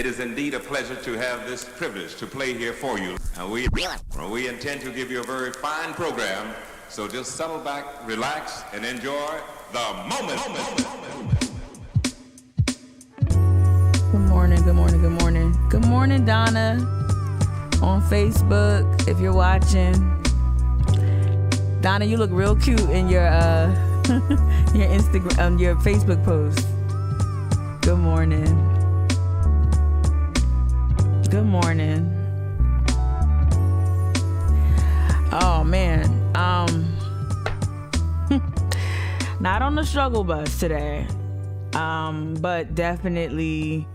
It is indeed a pleasure to have this privilege to play here for you. We intend to give you a very fine program, so just settle back, relax, and enjoy the moment. Good morning, good morning, good morning. Good morning, Donna, on Facebook, if you're watching. Donna, you look real cute in your your Instagram, your Facebook post. Good morning. Good morning. Oh man, not on the struggle bus today, but definitely,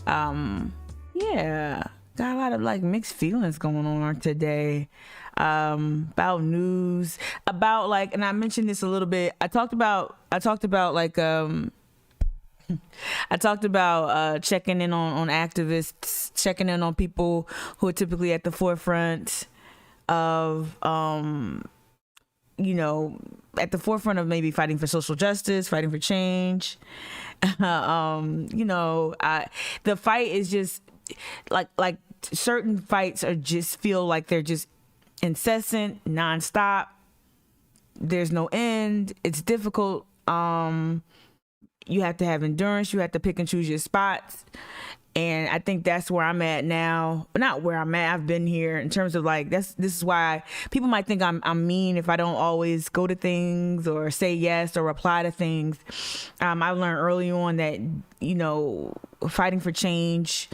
yeah, got a lot of like mixed feelings going on today, about news, about like, and I mentioned this a little bit. I talked about like, I talked about checking in on activists, checking in on people who are typically at the forefront of, at the forefront of maybe fighting for social justice, fighting for change. The fight is just like certain fights are just feel like they're just incessant, nonstop. There's no end. It's difficult. You have to have endurance. You have to pick and choose your spots. And I think that's where I'm at now. Not where I'm at. I've been here in terms of like, this is why people might think I'm mean if I don't always go to things or say yes or reply to things. I learned early on that, fighting for change,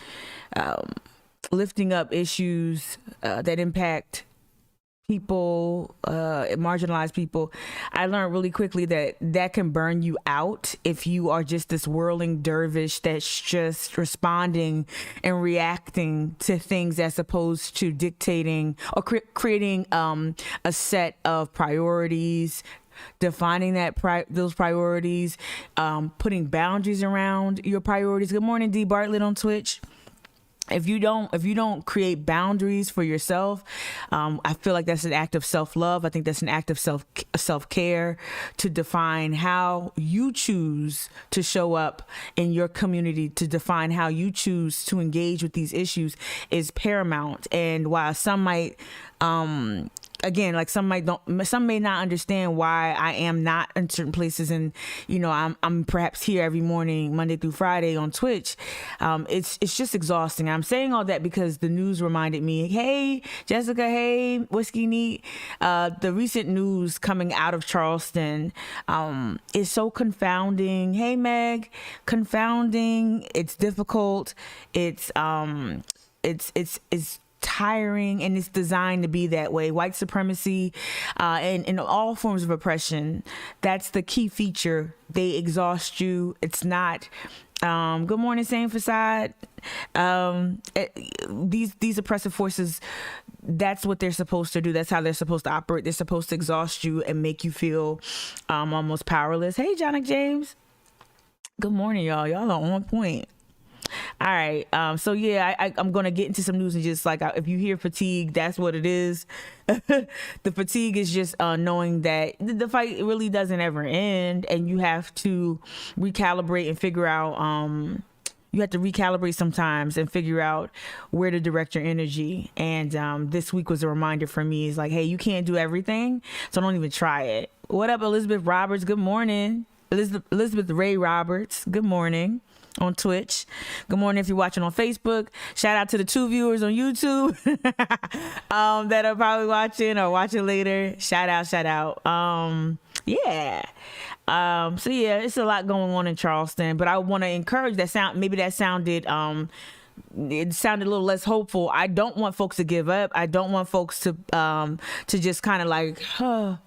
lifting up issues that impact people, marginalized people, I learned really quickly that can burn you out if you are just this whirling dervish that's just responding and reacting to things as opposed to dictating or creating a set of priorities, defining those priorities, putting boundaries around your priorities. Good morning, D. Bartlett on Twitch. If you don't create boundaries for yourself, I feel like that's an act of self-love. I think that's an act of self-care to define how you choose to show up in your community, to define how you choose to engage with these issues is paramount. And while some might, again, like some may not understand why I am not in certain places, and I'm perhaps here every morning, Monday through Friday on Twitch. It's just exhausting. I'm saying all that because the news reminded me. Hey, Jessica. Hey, Whiskey Neat. The recent news coming out of Charleston is so confounding. Hey, Meg. Confounding. It's difficult. It's tiring, and it's designed to be that way. White supremacy and all forms of oppression, that's the key feature. They exhaust you. It's not good morning, Same Facade. These oppressive forces, that's what they're supposed to do. That's how they're supposed to operate. They're supposed to exhaust you and make you feel almost powerless. Hey, Jonic James. Good morning, y'all. Y'all are on point. All right. So yeah, I'm going to get into some news, and just like, if you hear fatigue, that's what it is. The fatigue is just knowing that the fight really doesn't ever end, and you have to recalibrate and figure out, you have to recalibrate sometimes and figure out where to direct your energy. And this week was a reminder for me. It's like, hey, you can't do everything, so don't even try it. What up, Elizabeth Roberts? Good morning. Elizabeth Ray Roberts. Good morning. On Twitch. Good morning if you're watching on Facebook. Shout out to the 2 viewers on YouTube that are probably watching or watching later. Shout out. Yeah. So yeah, it's a lot going on in Charleston, but I want to encourage that sound. Maybe that sounded it sounded a little less hopeful. I don't want folks to give up. I don't want folks to just kind of like, fall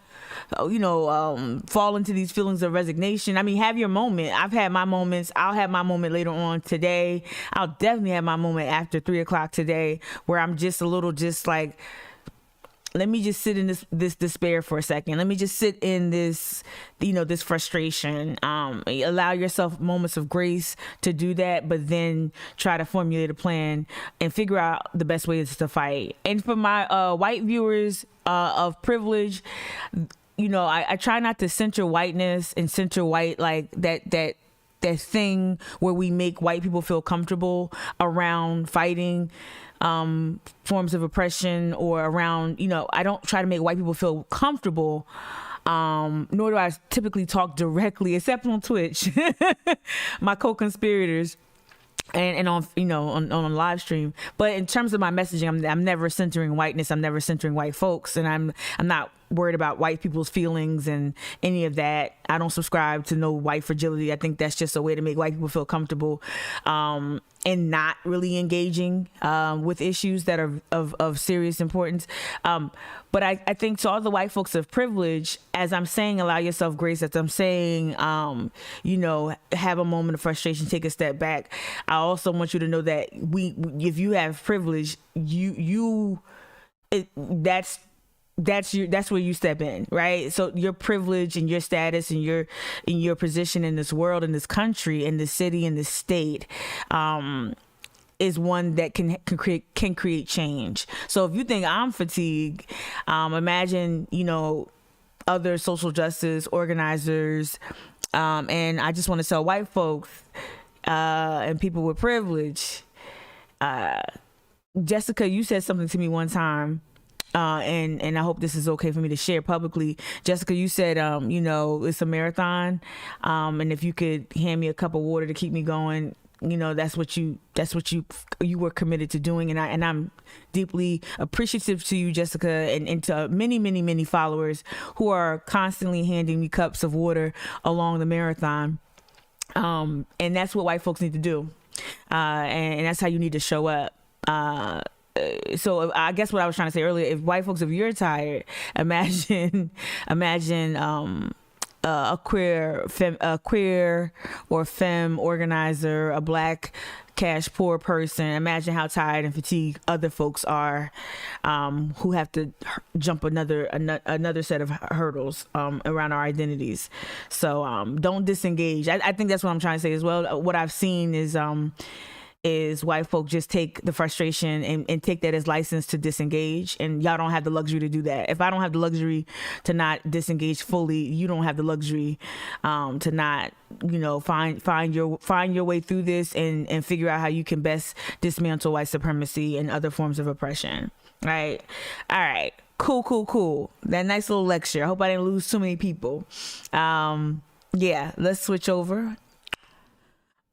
into these feelings of resignation. I mean, have your moment. I've had my moments. I'll have my moment later on today. I'll definitely have my moment after 3:00 today, where I'm just a little just like, let me just sit in this despair for a second. Let me just sit in this, this frustration. Allow yourself moments of grace to do that, but then try to formulate a plan and figure out the best ways to fight. And for my white viewers of privilege, I try not to center whiteness and center white like that thing where we make white people feel comfortable around fighting forms of oppression, or around, I don't try to make white people feel comfortable. Nor do I typically talk directly, except on Twitch, my co-conspirators, and on on live stream. But in terms of my messaging, I'm never centering whiteness. I'm never centering white folks, and I'm not worried about white people's feelings and any of that. I don't subscribe to no white fragility. I think that's just a way to make white people feel comfortable, and not really engaging with issues that are of serious importance. But I think to all the white folks of privilege, as I'm saying, allow yourself grace, as I'm saying, have a moment of frustration, take a step back. I also want you to know that if you have privilege, that's where you step in, right? So your privilege and your status and your position in this world, in this country, in this city, in this state, is one that can create change. So if you think I'm fatigued, imagine other social justice organizers, and I just want to tell white folks and people with privilege. Jessica, you said something to me one time. And I hope this is okay for me to share publicly. Jessica, you said, it's a marathon. And if you could hand me a cup of water to keep me going, that's what you were committed to doing. And I'm deeply appreciative to you, Jessica, and to many, many, many followers who are constantly handing me cups of water along the marathon. And that's what white folks need to do. And that's how you need to show up. So I guess what I was trying to say earlier, if white folks, if you're tired, imagine a queer or femme organizer, a black cash poor person. Imagine how tired and fatigued other folks are, who have to jump another set of hurdles around our identities. So don't disengage. I think that's what I'm trying to say as well. What I've seen is white folk just take the frustration and take that as license to disengage, and y'all don't have the luxury to do that. If I don't have the luxury to not disengage fully, you don't have the luxury to not find your way through this and figure out how you can best dismantle white supremacy and other forms of oppression. Right? All right. Cool. That nice little lecture. I hope I didn't lose too many people. Yeah, let's switch over.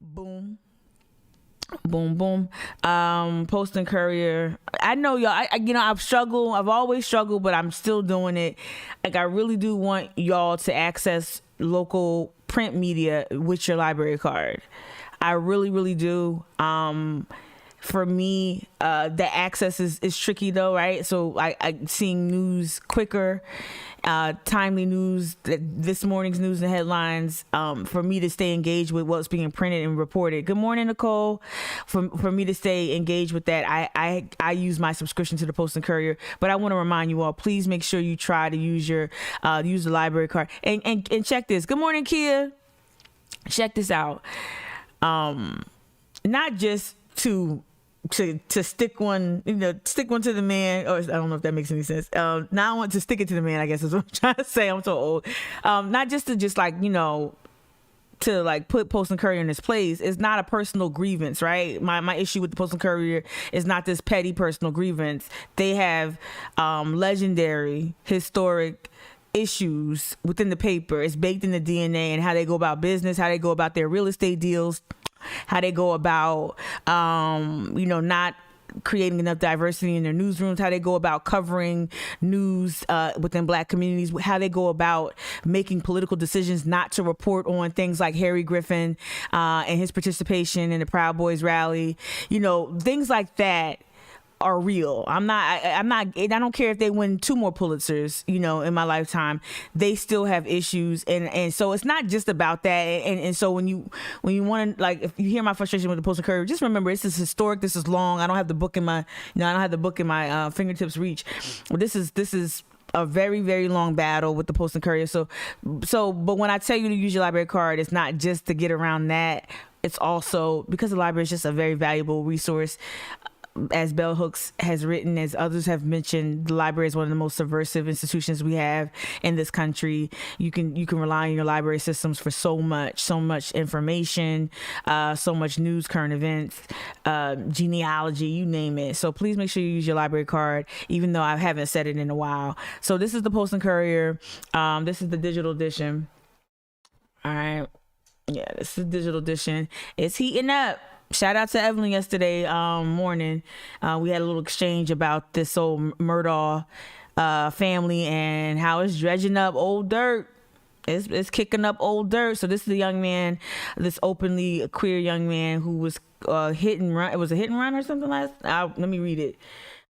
Boom. Post and Courier. I know y'all, I've always struggled, but I'm still doing it. Like, I really do want y'all to access local print media with your library card. I really, really do. For me, the access is tricky though, right? So I seeing news quicker, timely news, this morning's news and headlines, for me to stay engaged with what's being printed and reported. Good morning, Nicole. For me to stay engaged with that, I use my subscription to the Post and Courier, but I want to remind you all, please make sure you try to use the library card and check this. Good morning, Kia. Check this out. Not just to stick one to the man, or I don't know if that makes any sense. Now I want to stick it to the man, I guess is what I'm trying to say. I'm so old. Not just to to put Post and Courier in its place. It's not a personal grievance, right? My issue with the Post and Courier is not this petty personal grievance. They have legendary, historic issues within the paper. It's baked in the DNA, and how they go about business, how they go about their real estate deals, how they go about, not creating enough diversity in their newsrooms, how they go about covering news within Black communities, how they go about making political decisions not to report on things like Harry Griffin and his participation in the Proud Boys rally. Things like that are real. I don't care if they win 2 more Pulitzers, in my lifetime, they still have issues. And so it's not just about that. And so when you want to, if you hear my frustration with the Post and Courier, just remember, this is historic. This is long. I don't have the book in my, fingertips reach. This is a very, very long battle with the Post and Courier. But when I tell you to use your library card, it's not just to get around that. It's also because the library is just a very valuable resource. as Bell Hooks has written, as others have mentioned, the library is one of the most subversive institutions we have in this country. You can rely on your library systems for so much information, so much news, current events, genealogy, you name it. So please make sure you use your library card, even though I haven't said it in a while. So this is the Post and Courier. This is the digital edition. All right. Yeah, this is the digital edition. It's heating up. Shout out to Evelyn yesterday morning. We had a little exchange about this old Murdaugh family and how it's dredging up old dirt. It's kicking up old dirt. So this is a young man, this openly queer young man who was hit and run. It was a hit and run or something let me read it.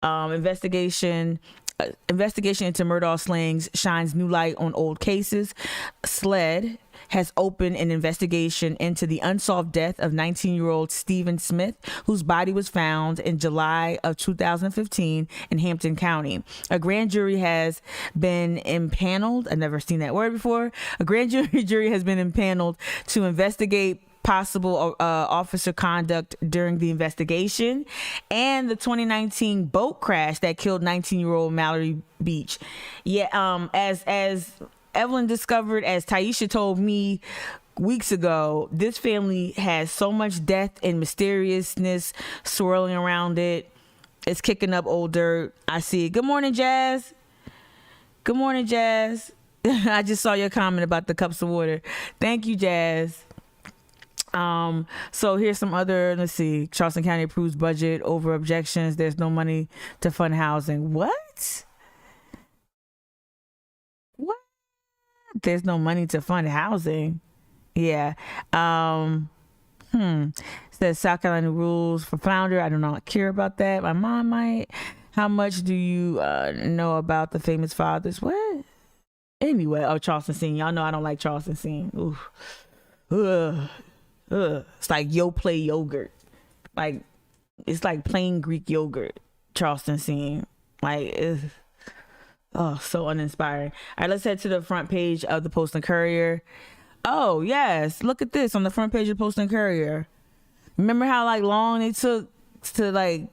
Investigation into Murdaugh slayings shines new light on old cases. SLED has opened an investigation into the unsolved death of 19-year-old Stephen Smith, whose body was found in July of 2015 in Hampton County. A grand jury has been impaneled. I've never seen that word before. A grand jury has been impaneled to investigate possible officer conduct during the investigation and the 2019 boat crash that killed 19-year-old Mallory Beach. Yeah, as Evelyn discovered, as Taisha told me weeks ago, this family has so much death and mysteriousness swirling around it. It's kicking up old dirt. I see it. Good morning, Jazz. Good morning, Jazz. I just saw your comment about the cups of water. Thank you, Jazz. So here's some other, let's see. Charleston County approves budget over objections. There's no money to fund housing. What? There's no money to fund housing. Yeah. Says South Carolina rules for flounder. I do not care about that. My mom might. How much do you know about the famous fathers? What? Anyway, Charleston Scene. Y'all know I don't like Charleston Scene. Oof. Ugh. It's like Yoplait yogurt. Like, it's like plain Greek yogurt. Charleston Scene. Like, ugh. Oh, so uninspiring. All right, let's head to the front page of the Post and Courier. Oh, yes. Look at this on the front page of the Post and Courier. Remember how long they took to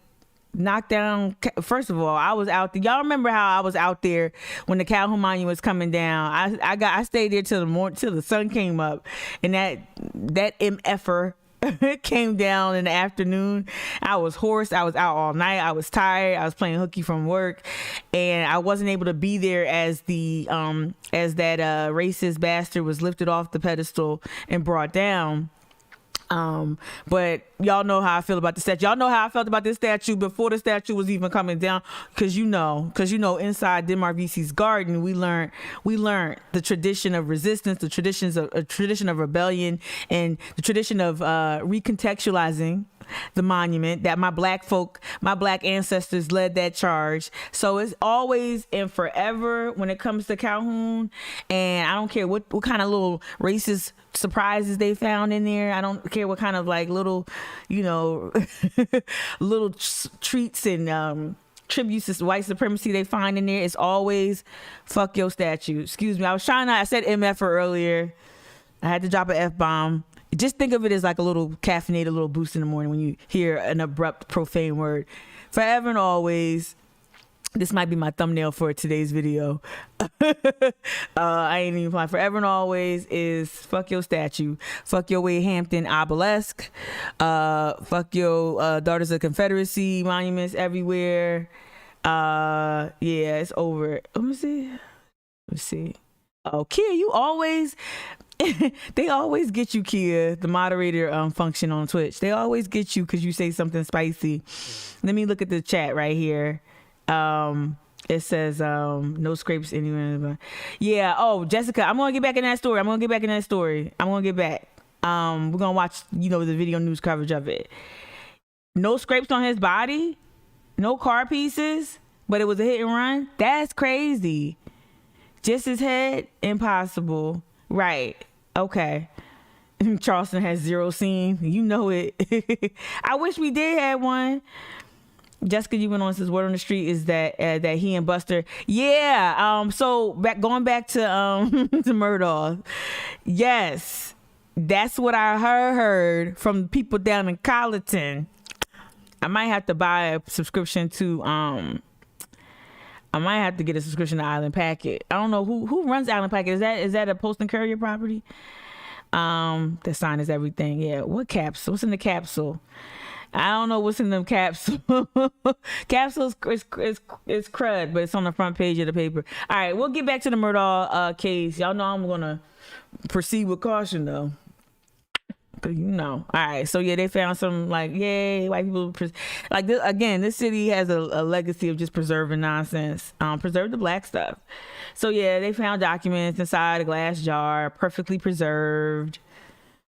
knock down? First of all, I was out there. Y'all remember how I was out there when the Calhoun Monument was coming down? I stayed there till the sun came up, and that MFer came down in the afternoon. I was hoarse. I was out all night. I was tired. I was playing hooky from work, and I wasn't able to be there as that racist bastard was lifted off the pedestal and brought down. But y'all know how I feel about the statue. Y'all know how I felt about this statue before the statue was even coming down. Cause you know, inside Denmark VC's garden, we learned the tradition of resistance, the tradition of rebellion, and the tradition of recontextualizing the monument, that my black ancestors led that charge. So it's always and forever when it comes to Calhoun, and I don't care what kind of little racist surprises they found in there. I don't care what kind of little, little treats and tributes to white supremacy they find in there. It's always fuck your statue. Excuse me. I said MF earlier. I had to drop an F-bomb. Just think of it as like a little caffeinated, little boost in the morning when you hear an abrupt, profane word. Forever and always. This might be my thumbnail for today's video. I ain't even playing. Forever and always is fuck your statue. Fuck your Wade Hampton obelisk. Fuck your Daughters of Confederacy monuments everywhere. Yeah, it's over. Let me see. Oh, Kia, you always... they always get you, Kia, the moderator function on Twitch. They always get you because you say something spicy. Let me look at the chat right here. It says no scrapes anywhere. Yeah. Oh, Jessica, I'm gonna get back in that story. We're gonna watch the video news coverage of it. No scrapes on his body, no car pieces, but it was a hit and run. That's crazy. Just his head, impossible. Right. Okay. Charleston has zero scene. You know it. I wish we did have one. Jessica, you went on, says word on the street is that he and Buster. Yeah. So going back to to Murdaugh. Yes. That's what I heard from people down in Colleton. I might have to buy a subscription to I might have to get a subscription to Island Packet. I don't know who runs Island Packet. Is that a Post and Courier property? The sign is everything. Yeah. What capsule? What's in the capsule? I don't know what's in them capsule. Capsules is crud, but it's on the front page of the paper. All right, we'll get back to the Murdaugh case. Y'all know I'm gonna proceed with caution though. Cause all right. So yeah, they found some like, yay, white people. Like this, again, this city has a legacy of just preserving nonsense. Preserve the black stuff. So yeah, they found documents inside a glass jar, perfectly preserved.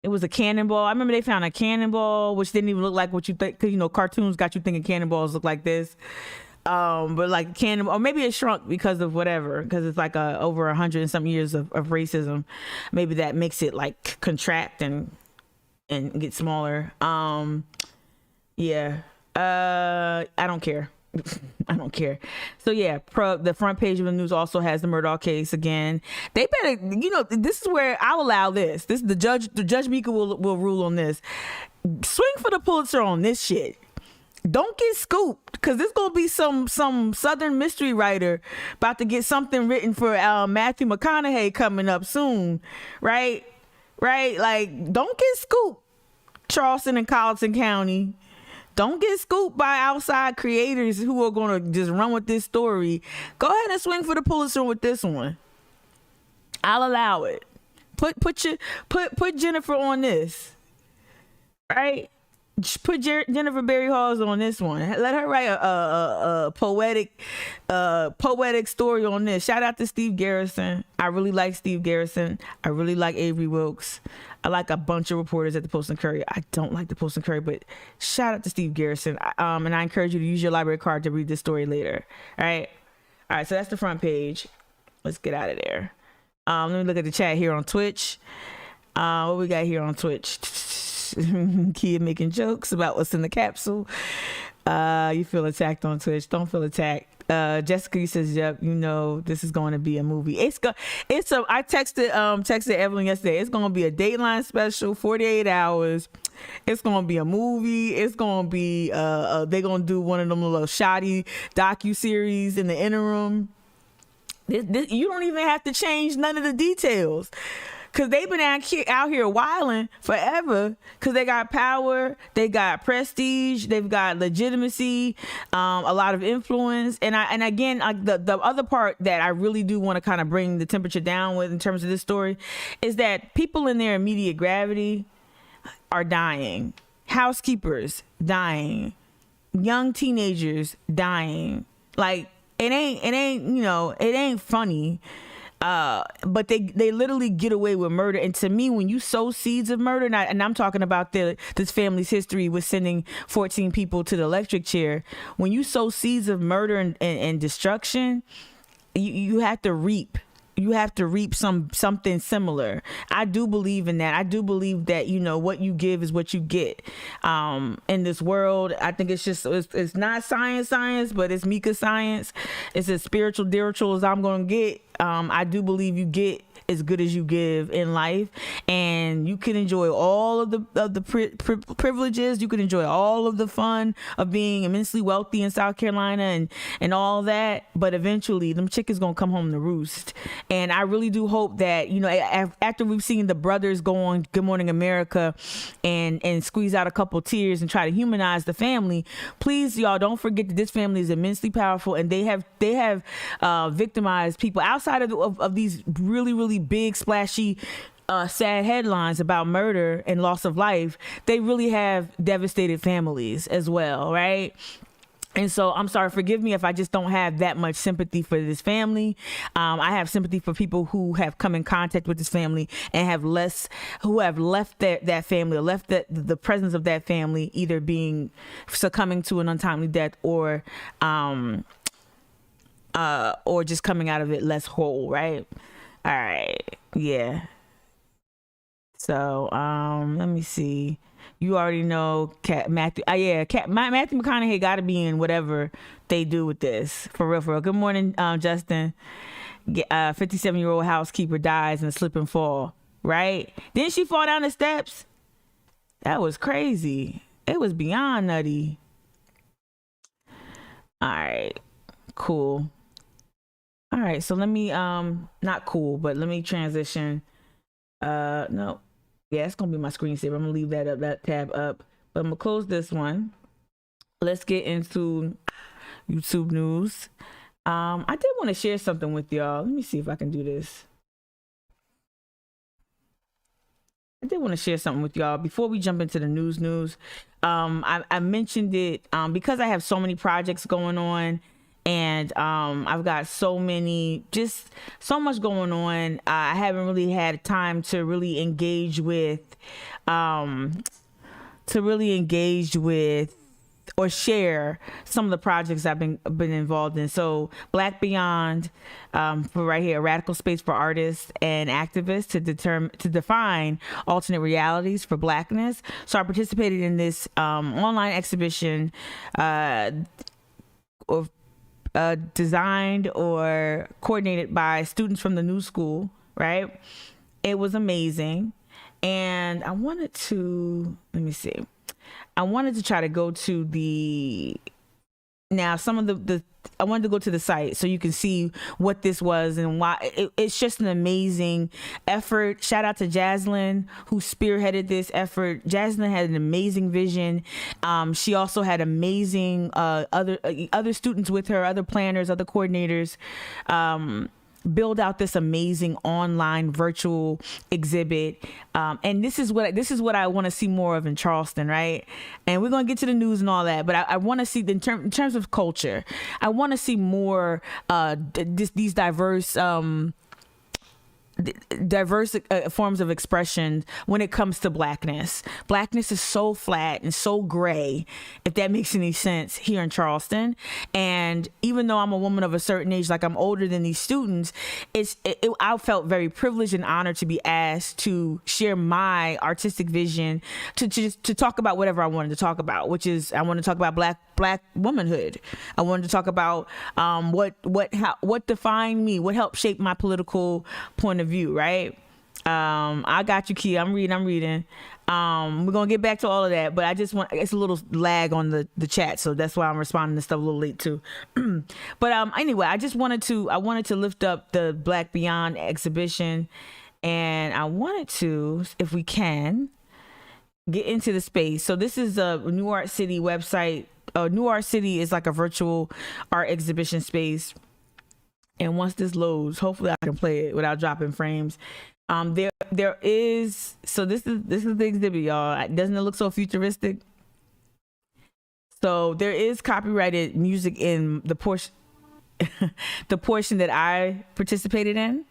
It was a cannonball. I remember they found a cannonball, which didn't even look like what you think, because cartoons got you thinking cannonballs look like this. But like cannonball, or maybe it shrunk because of whatever, because it's like over 100 and something years of racism. Maybe that makes it like contract and get smaller. Yeah. I don't care. I don't care. So yeah, the front page of the news also has the Murdaugh case again. They better, this is where I'll allow this. This is the Judge Mika will rule on this. Swing for the Pulitzer on this shit. Don't get scooped, because there's gonna be some Southern mystery writer about to get something written for Matthew McConaughey coming up soon, right? Like, don't get scooped, Charleston and Colleton County. Don't get scooped by outside creators who are going to just run with this story. Go ahead and swing for the Pulitzer with this one. I'll allow it. Put Jennifer on this, right? Put Jennifer Berry Halls on this one. Let her write a poetic story on this. Shout out to Steve Garrison. I really like Steve Garrison. I really like Avery Wilkes. I like a bunch of reporters at the Post and Courier. I don't like the Post and Courier, but shout out to Steve Garrison. And I encourage you to use your library card to read this story later. All right. So that's the front page. Let's get out of there. Let me look at the chat here on Twitch. What we got here on Twitch? Kid making jokes about what's in the capsule. You feel attacked on Twitch. Don't feel attacked. Jessica says, yep, this is going to be a movie. I texted Evelyn yesterday. It's going to be a Dateline special, 48 hours. It's going to be a movie. It's going to be, they're going to do one of them little shoddy docu-series in the interim. You don't even have to change none of the details. Because they've been out here wilding forever, because they got power, they got prestige, they've got legitimacy, a lot of influence. And again, the other part that I really do want to kind of bring the temperature down with in terms of this story is that people in their immediate gravity are dying. Housekeepers dying. Young teenagers dying. Like, it ain't funny. But they literally get away with murder. And to me, when you sow seeds of murder, and I'm talking about this family's history with sending 14 people to the electric chair, when you sow seeds of murder and destruction, you have to reap. You have to reap something similar. I do believe in that. I do believe that, what you give is what you get. In this world, I think it's not science, but it's Mika science. It's as spiritual as I'm going to get. I do believe you get as good as you give in life, and you can enjoy all of the privileges. You can enjoy all of the fun of being immensely wealthy in South Carolina and all that, but eventually them chickens gonna come home to roost. And I really do hope that, after we've seen the brothers go on Good Morning America and squeeze out a couple tears and try to humanize the family, please, y'all, don't forget that this family is immensely powerful, and they have victimized people outside of these really, really big, splashy, sad headlines about murder and loss of life. They really have devastated families as well, right? And so I'm sorry, forgive me if I just don't have that much sympathy for this family. I have sympathy for people who have come in contact with this family and who have left that family, or left the presence of that family, either being succumbing to an untimely death or just coming out of it less whole, right? All right. Yeah. So, let me see. You already know Matthew McConaughey got to be in whatever they do with this. For real. Good morning, Justin. 57-year-old housekeeper dies in a slip and fall, right? Didn't she fall down the steps? That was crazy. It was beyond nutty. All right, cool. All right, so let me not cool, but let me transition. No, yeah, it's gonna be my screensaver. I'm gonna leave that up, that tab up, but I'm gonna close this one. Let's get into YouTube news. I did want to share something with y'all. Let me see if I can do this. I did want to share something with y'all before we jump into the news. I mentioned it because I have so many projects going on, and I've got so much going on. I haven't really had time to really engage with, or share some of the projects I've been involved in. So Black Beyond, for right here, a radical space for artists and activists to define alternate realities for Blackness. So I participated in this online exhibition designed or coordinated by students from the New School, right? It was amazing. And I wanted to try to go to I wanted to go to the site so you can see what this was and why. It's just an amazing effort. Shout out to Jaslyn, who spearheaded this effort. Jaslyn had an amazing vision. She also had amazing other students with her, other planners, other coordinators, build out this amazing online virtual exhibit, and this is what I want to see more of in Charleston, right? And we're gonna get to the news and all that, but I want to see in terms of culture, I want to see more these diverse forms of expression when it comes to Blackness. Blackness is so flat and so gray, if that makes any sense, here in Charleston. And even though I'm a woman of a certain age, like I'm older than these students, I felt very privileged and honored to be asked to share my artistic vision, to talk about whatever I wanted to talk about, which is I wanted to talk about black womanhood. I wanted to talk about what defined me, what helped shape my political point of view, right? I got you, Key. I'm reading. We're gonna get back to all of that, but it's a little lag on the chat, so that's why I'm responding to stuff a little late too. But anyway, I wanted to lift up the Black Beyond exhibition, and I wanted to, if we can, get into the space. So this is a New Art City website. New Art City is like a virtual art exhibition space. And once this loads, hopefully I can play it without dropping frames. There is, so this is the exhibit, y'all. Doesn't it look so futuristic? So there is copyrighted music in the portion that I participated in.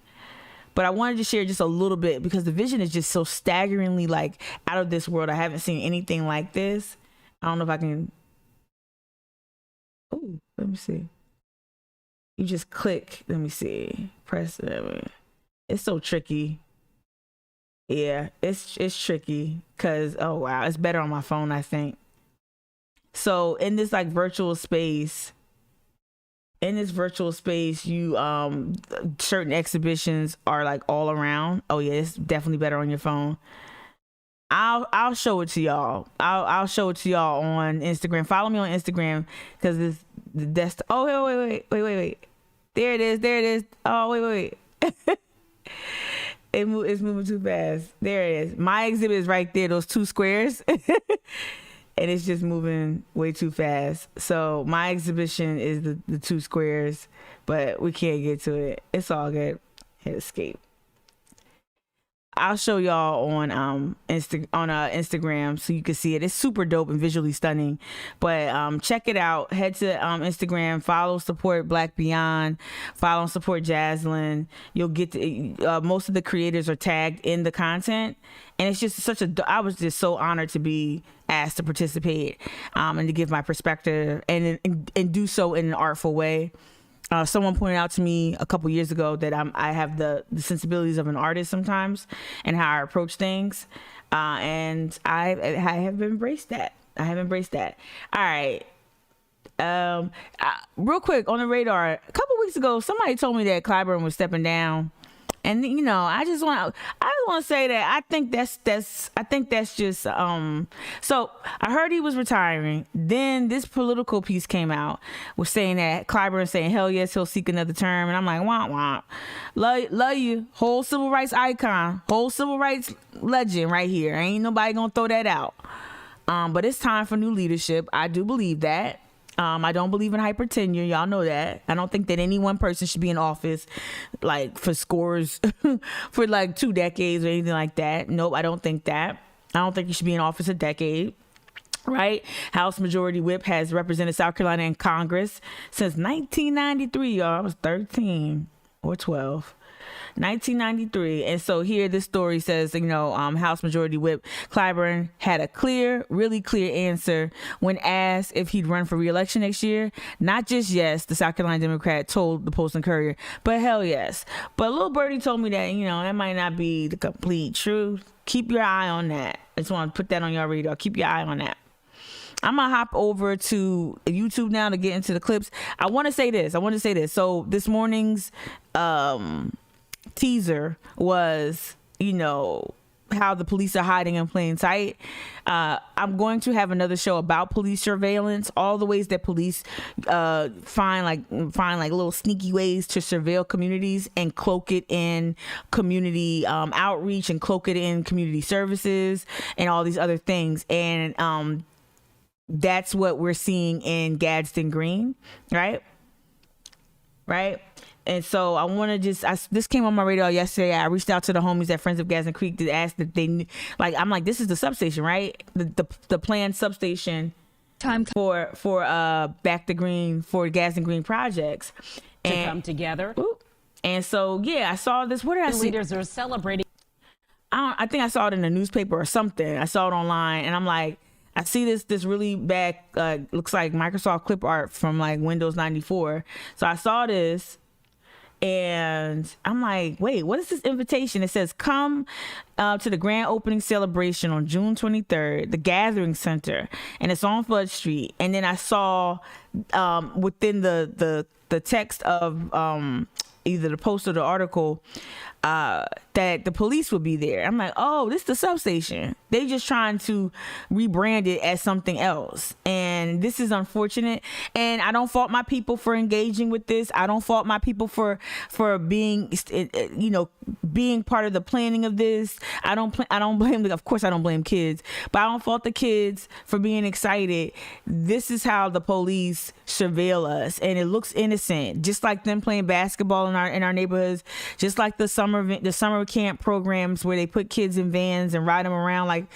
But I wanted to share just a little bit because the vision is just so staggeringly like out of this world. I haven't seen anything like this. I don't know if I can. Oh, let me see. You just click. Let me see. Press it. It's so tricky. Yeah, it's tricky because, oh wow, it's better on my phone, I think. So in this like virtual space, you certain exhibitions are like all around. Oh yeah, it's definitely better on your phone. I'll show it to y'all. I'll show it to y'all on Instagram. Follow me on Instagram because that's oh wait. There it is. Oh wait. It's moving too fast. There it is. My exhibit is right there, those two squares. And it's just moving way too fast. So my exhibition is the two squares, but we can't get to it. It's all good. Hit escape. I'll show y'all on Instagram so you can see it. It's super dope and visually stunning. But check it out. Head to Instagram. Follow, support Black Beyond. Follow and support Jaslyn. You'll get to, most of the creators are tagged in the content, and it's just I was just so honored to be asked to participate and to give my perspective and do so in an artful way. Someone pointed out to me a couple years ago that I have the sensibilities of an artist sometimes and how I approach things. And I have embraced that. All right. Real quick on the radar, a couple weeks ago, somebody told me that Clyburn was stepping down. And I just want to say that I think that's just so I heard he was retiring. Then this political piece came out was saying that Clyburn saying hell yes he'll seek another term, and I'm like womp womp. Love you, whole civil rights icon, whole civil rights legend right here. Ain't nobody gonna throw that out. But it's time for new leadership. I do believe that. I don't believe in hyper tenure. Y'all know that. I don't think that any one person should be in office like for scores for like 2 decades or anything like that. Nope, I don't think that. I don't think you should be in office a decade. Right? House Majority Whip has represented South Carolina in Congress since 1993, y'all. I was 13 or 12. 1993. And so here this story says, House Majority Whip Clyburn had a really clear answer when asked if he'd run for re-election next year. Not just yes, the South Carolina Democrat told the Post and Courier, but hell yes. But Lil Birdie told me that, that might not be the complete truth. Keep your eye on that. I just want to put that on your radar. Keep your eye on that. I'm going to hop over to YouTube now to get into the clips. I want to say this. So this morning's teaser was, how the police are hiding in plain sight. I'm going to have another show about police surveillance, all the ways that police find little sneaky ways to surveil communities and cloak it in community outreach and cloak it in community services and all these other things. And that's what we're seeing in Gadsden Green, right? And so I want to this came on my radar yesterday. I reached out to the homies at Friends of Gadsden Creek to ask that they, I'm like, this is the substation, right? The planned substation for Back to Green, for Gadsden Green projects. To come together. And so, I saw this. What did I see? Leaders are celebrating. I think I saw it in the newspaper or something. I saw it online and I'm like, I see this really bad, looks like Microsoft clip art from like Windows 94. So I saw this and I'm like, wait, what is this invitation? It says, come to the grand opening celebration on June 23rd, the Gathering Center. And it's on Flood Street. And then I saw within the text of either the post or the article that the police would be there. I'm like, oh, this is the substation. They just trying to rebrand it as something else. And this is unfortunate. And I don't fault my people for engaging with this. I don't fault my people for being, being part of the planning of this. I don't blame them. Of course, I don't blame kids, but I don't fault the kids for being excited. This is how the police surveil us. And it looks innocent, just like them playing basketball in our neighborhoods, just like the summer camp programs where they put kids in vans and ride them around like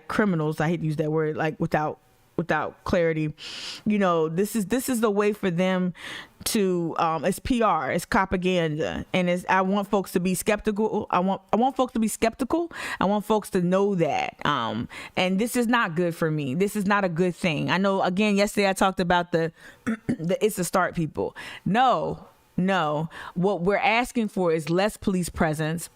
criminals. I hate to use that word, like without clarity. This is the way for them to it's PR, it's propaganda, and I want folks to be skeptical. I want folks to be skeptical. I want folks to know that. And this is not good for me. This is not a good thing. I know, again, yesterday I talked about the it's a start people. No, what we're asking for is less police presence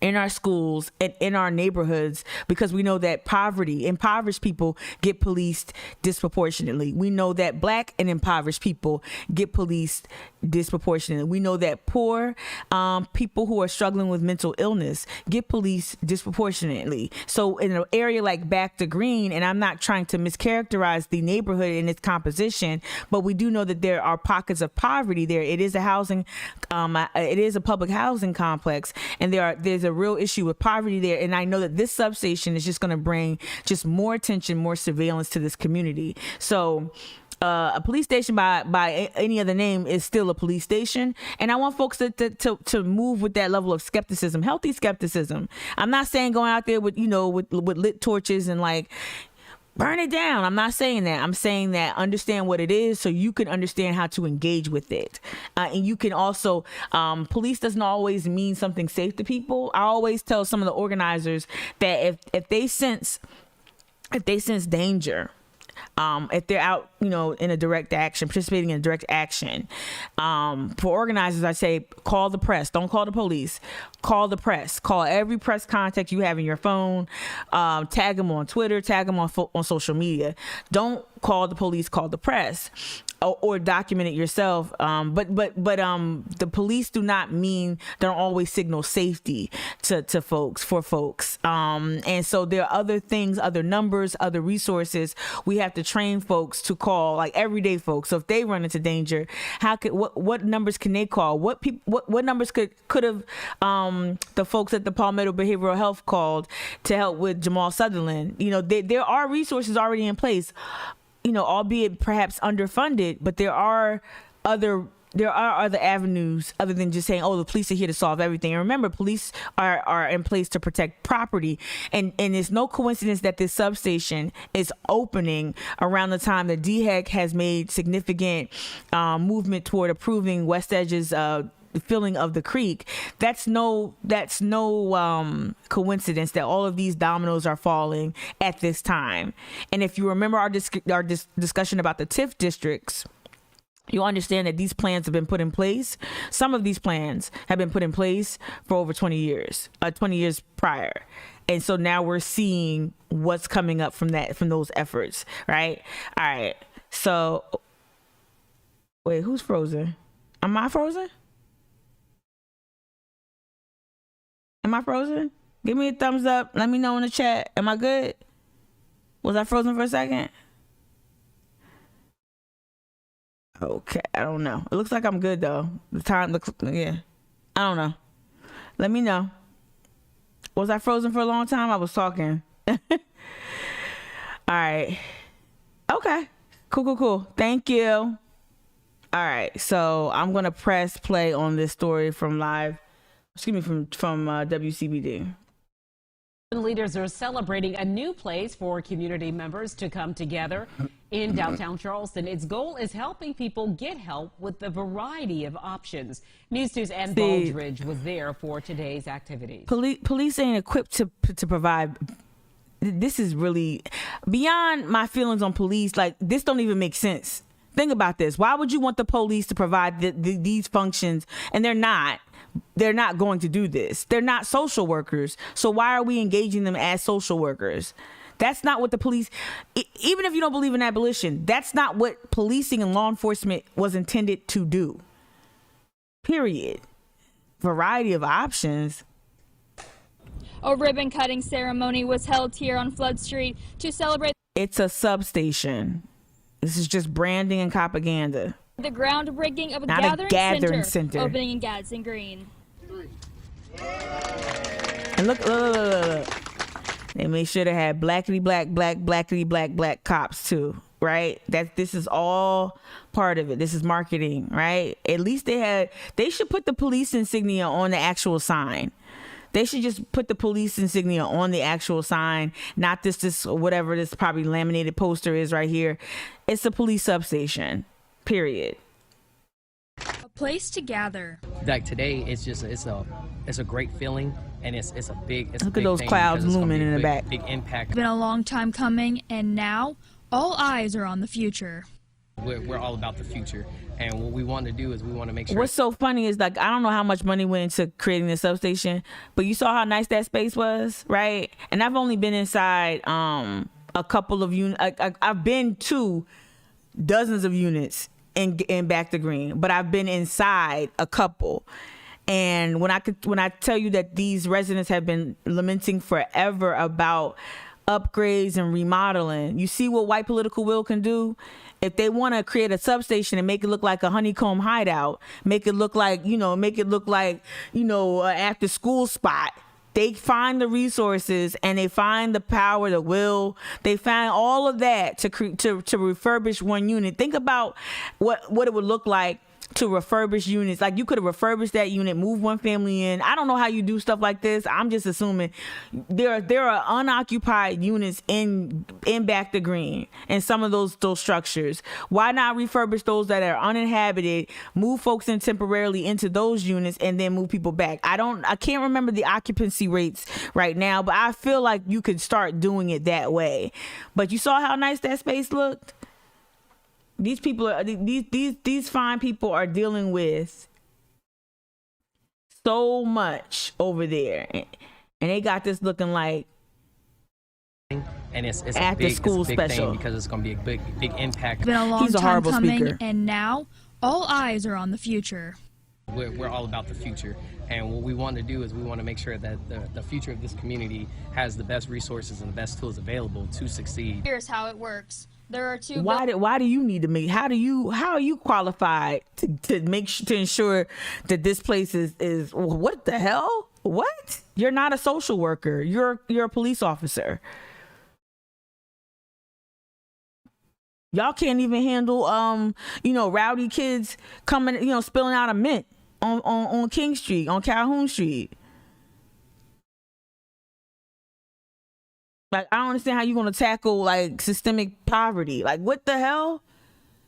in our schools and in our neighborhoods, because we know that impoverished people get policed disproportionately. We know that Black and impoverished people get policed disproportionately. We know that poor people who are struggling with mental illness get policed disproportionately. So in an area like Back to Green, and I'm not trying to mischaracterize the neighborhood and its composition, but we do know that there are pockets of poverty there. It is a housing, it is a public housing complex, and there's a real issue with poverty there. And I know that this substation is just going to bring just more attention, more surveillance to this community. So a police station by any other name is still a police station. And I want folks to move with that level of skepticism, healthy skepticism. I'm not saying going out there with lit torches and like, burn it down. I'm not saying that. I'm saying that understand what it is so you can understand how to engage with it. And you can also, police doesn't always mean something safe to people. I always tell some of the organizers that if they sense danger, if they're out, in a direct action, participating in direct action, for organizers, I say, call the press. Don't call the police. Call the press. Call every press contact you have in your phone. Tag them on Twitter. Tag them on social media. Don't call the police, call the press, or document it yourself. But the police do not don't always signal safety to folks. And so there are other things, other numbers, other resources. We have to train folks to call, like everyday folks. So if they run into danger, what numbers can they call? What numbers could have the folks at the Palmetto Behavioral Health called to help with Jamal Sutherland? There are resources already in place, albeit perhaps underfunded, but there are other avenues other than just saying, oh, the police are here to solve everything. And remember, police are in place to protect property. And it's no coincidence that this substation is opening around the time that DHEC has made significant movement toward approving West Edge's filling of the creek. That's no coincidence that all of these dominoes are falling at this time. And if you remember our discussion about the TIF districts, you understand that these plans have been put in place. Some of these plans have been put in place for over 20 years prior. And so now we're seeing what's coming up from those efforts, right? All right. So, wait, who's frozen? Am I frozen? Am I frozen? Give me a thumbs up. Let me know in the chat. Am I good? Was I frozen for a second? Okay, I don't know. It looks like I'm good though. Yeah. I don't know. Let me know. Was I frozen for a long time? I was talking. All right. Okay. Cool. Thank you. All right. So I'm going to press play on this story from WCBD. Leaders are celebrating a new place for community members to come together in downtown Charleston. Its goal is helping people get help with the variety of options. News 2's Ann Baldridge was there for today's activities. Police ain't equipped to provide. This is really beyond my feelings on police. Like, this don't even make sense. Think about this. Why would you want the police to provide these functions? And they're not going to do this. They're not social workers. So why are we engaging them as social workers? That's not what the police, even if you don't believe in abolition, that's not what policing and law enforcement was intended to do. Period. Variety of options. A ribbon cutting ceremony was held here on Flood Street to celebrate. It's a substation. This is just branding and propaganda. The groundbreaking of a Not gathering center opening in Gadsden Green. And look. They made sure to have blackity black cops too, right? This is all part of it. This is marketing, right? At least they should put the police insignia on the actual sign. They should just put the police insignia on the actual sign, not this whatever this probably laminated poster is right here. It's a police substation. Period. A place to gather. Like today, it's a great feeling, and it's a big. Look at those clouds looming in the back. Big impact. It's been a long time coming, and now all eyes are on the future. We're all about the future, and what we want to do is we want to make sure. What's so funny is, like, I don't know how much money went into creating this substation, but you saw how nice that space was, right? And I've only been inside a couple of units. I've been to dozens of units in Back to Green, but I've been inside a couple. And when I tell you that these residents have been lamenting forever about upgrades and remodeling, you see what white political will can do. If they want to create a substation and make it look like a honeycomb hideout, make it look like after school spot, they find the resources and they find the power, the will. They find all of that to refurbish one unit. Think about what it would look like to refurbish units. Like, you could have refurbished that unit, move one family in. I don't know how you do stuff like this. I'm just assuming there are unoccupied units in Back to Green and some of those structures. Why not refurbish those that are uninhabited, move folks in temporarily into those units, and then move people back? I can't remember the occupancy rates right now, but I feel like you could start doing it that way. But you saw how nice that space looked? These people are these fine people are dealing with so much over there, and they got this looking like and it's After school it's a big special. thing because it's going to be a big impact. It's been a long He's a time horrible coming, speaker. and now all eyes are on the future. We're all about the future, and what we want to do is we want to make sure that the future of this community has the best resources and the best tools available to succeed. Here's how it works. There are two. Why do you need to make? How are you qualified to ensure that this place is what the hell? What? You're not a social worker. You're a police officer. Y'all can't even handle rowdy kids coming, spilling out a mint on King Street, on Calhoun Street. Like, I don't understand how you're gonna tackle like systemic poverty. Like, what the hell?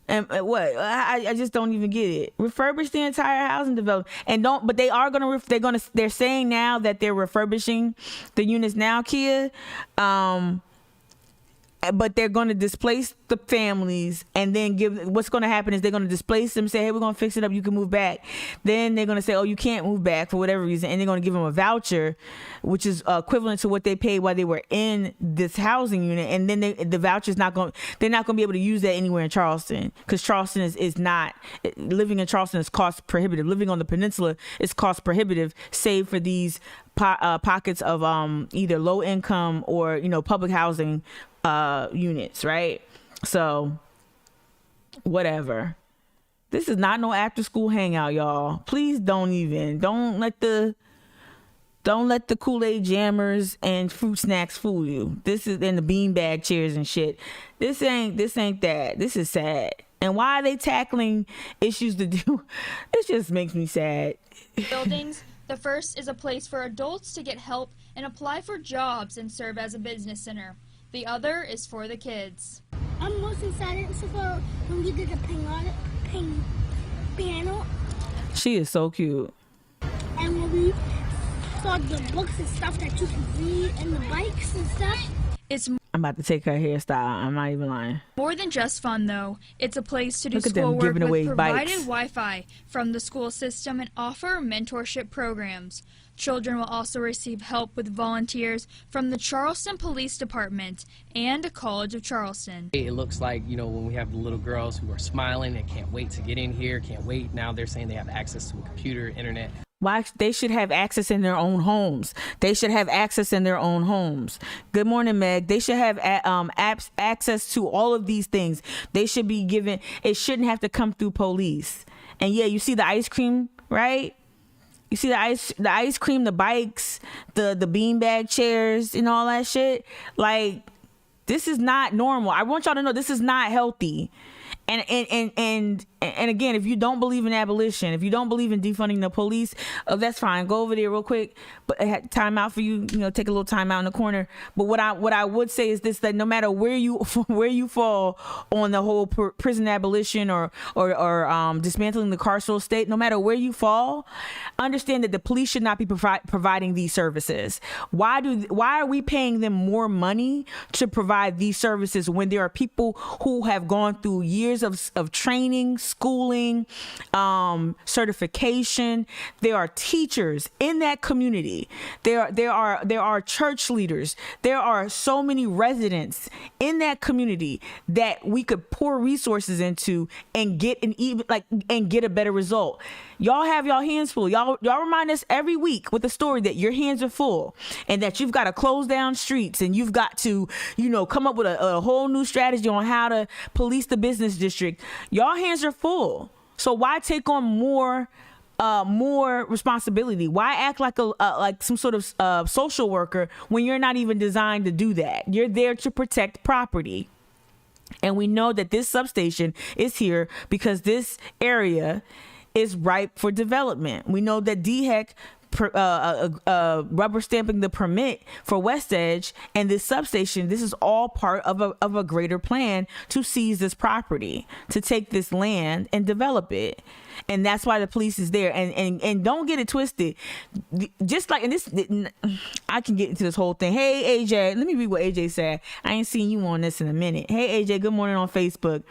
And what? I just don't even get it. Refurbish the entire housing development, and don't. But they are gonna. They're saying now that they're refurbishing the units now, Kia. But they're going to displace the families, and then what's going to happen is they're going to displace them, say, hey, we're going to fix it up, you can move back. Then they're going to say, oh, you can't move back for whatever reason, and they're going to give them a voucher, which is equivalent to what they paid while they were in this housing unit. And then the voucher's they're not going to be able to use that anywhere in Charleston, because Charleston is not, living in Charleston is cost prohibitive. Living on the peninsula is cost prohibitive, save for these pockets of either low income or public housing units, right? So whatever. This is not no after school hangout, y'all. Please don't let the Kool-Aid jammers and fruit snacks fool you. This is in the beanbag chairs and shit. This ain't that. This is sad. And why are they tackling issues to do? It just makes me sad. Buildings. The first is a place for adults to get help and apply for jobs and serve as a business center. The other is for the kids. I'm most excited for when we did the piano. She is so cute. And when we saw the books and stuff that you can read and the bikes and stuff. I'm about to take her hairstyle. I'm not even lying. More than just fun, though. It's a place to do Look at them schoolwork giving with away provided bikes. Wi-Fi from the school system and offer mentorship programs. Children will also receive help with volunteers from the Charleston Police Department and College of Charleston. It looks like, when we have the little girls who are smiling and can't wait to get in here, can't wait. Now they're saying they have access to a computer, internet. Why they should have access in their own homes. They should have access in their own homes. Good morning, Meg. They should have access to all of these things. They should be given. It shouldn't have to come through police. And yeah, you see the ice cream, right? You see the ice cream, the bikes, the beanbag chairs, and all that shit. Like, this is not normal. I want y'all to know this is not healthy. And again, if you don't believe in abolition, if you don't believe in defunding the police, that's fine. Go over there real quick. But time out for you. Take a little time out in the corner. But what I would say is this: that no matter where you fall on the whole prison abolition or dismantling the carceral state, no matter where you fall, understand that the police should not be providing these services. Why are we paying them more money to provide these services when there are people who have gone through years of training, schooling, certification? There are teachers in that community. There are church leaders. There are so many residents in that community that we could pour resources into and get a better result. Y'all have y'all hands full. Y'all remind us every week with a story that your hands are full and that you've got to close down streets and you've got to, come up with a whole new strategy on how to police the business district. Y'all hands are full. So why take on more responsibility? Why act like some sort of social worker when you're not even designed to do that? You're there to protect property. And we know that this substation is here because this area is ripe for development. We know that DHEC rubber stamping the permit for West Edge and this substation. This is all part of a greater plan to seize this property, to take this land and develop it. and that's why the police is there. And don't get it twisted. Just like, and this, I can get into this whole thing. Hey AJ, let me read what AJ said. I ain't seen you on this in a minute. Hey AJ, good morning on Facebook.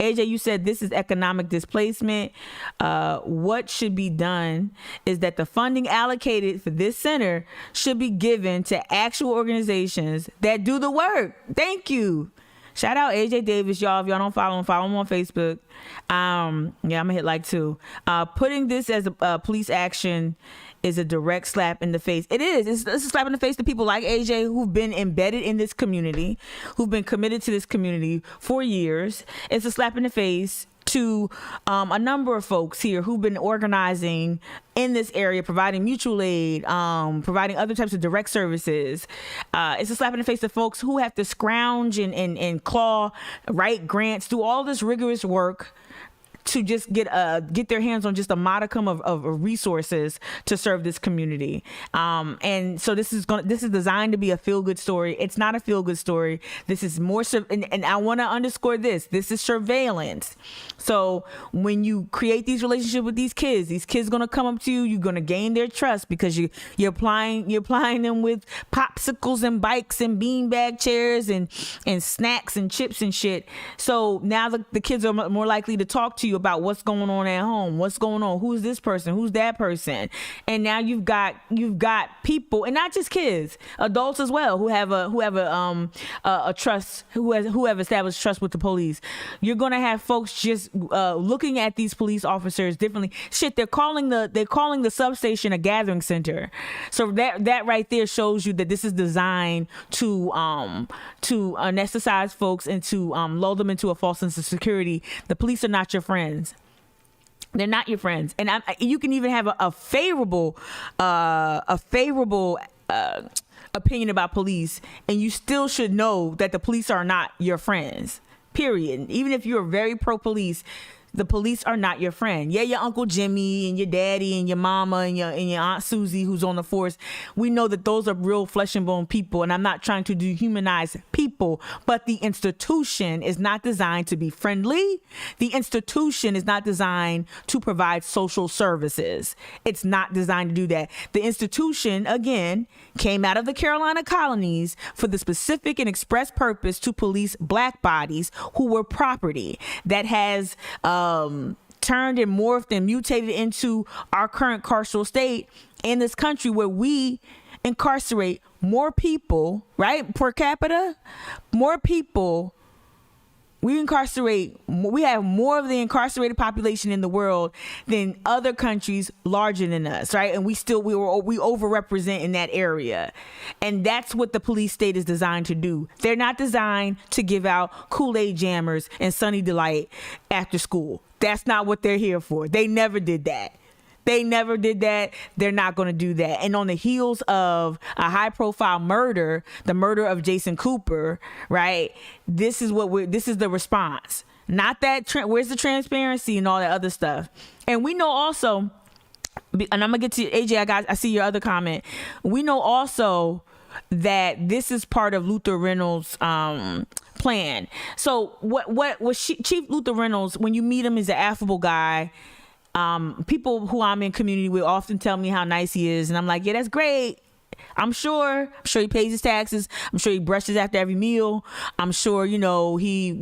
AJ, you said this is economic displacement. What should be done is that the funding allocated for this center should be given to actual organizations that do the work. Thank you. Shout out AJ Davis, y'all. If y'all don't follow him on Facebook. Yeah, I'm gonna hit like too. Putting this as a police action is a direct slap in the face. It is. It's a slap in the face to people like AJ who've been embedded in this community, who've been committed to this community for years. It's a slap in the face to a number of folks here who've been organizing in this area, providing mutual aid, providing other types of direct services. It's a slap in the face to folks who have to scrounge and claw, write grants, do all this rigorous work to just get their hands on just a modicum of resources to serve this community. And so this is designed to be a feel-good story. It's not a feel-good story. This is more, and I want to underscore this. This is surveillance. So when you create these relationships with these kids going to come up to you. You're going to gain their trust because you're applying them with popsicles and bikes and beanbag chairs and snacks and chips and shit. So now the kids are more likely to talk to you about what's going on at home, what's going on, who's this person, who's that person. And now you've got people, and not just kids, adults as well, who have a trust, who have established trust with the police. You're gonna have folks just looking at these police officers differently. Shit, they're calling the substation a gathering center. So that right there shows you that this is designed to anesthetize folks and to lull them into a false sense of security. The police are not your friends. They're not your friends. And you can even have a favorable opinion about police, and you still should know that the police are not your friends, period. Even if you're very pro-police, the police are not your friend. Yeah, your Uncle Jimmy and your daddy and your mama and your Aunt Susie who's on the force. We know that those are real flesh and bone people, and I'm not trying to dehumanize people, but the institution is not designed to be friendly. The institution is not designed to provide social services. It's not designed to do that. The institution, again, came out of the Carolina colonies for the specific and express purpose to police black bodies who were property. That has turned and morphed and mutated into our current carceral state in this country, where we incarcerate more people, right, per capita, more people. We have more of the incarcerated population in the world than other countries larger than us, right? And we overrepresent in that area. And that's what the police state is designed to do. They're not designed to give out Kool-Aid jammers and Sunny Delight after school. That's not what they're here for. They never did that. They're not going to do that. And on the heels of a high-profile murder, the murder of Jason Cooper, right? This is the response. Not that. Where's the transparency and all that other stuff? And we know also, and I'm gonna get to AJ. I see your other comment. We know also that this is part of Luther Reynolds' plan. So what was Chief Luther Reynolds? When you meet him, is an affable guy. People who I'm in community with often tell me how nice he is, and I'm like, yeah, that's great. I'm sure he pays his taxes. I'm sure he brushes after every meal. I'm sure, he,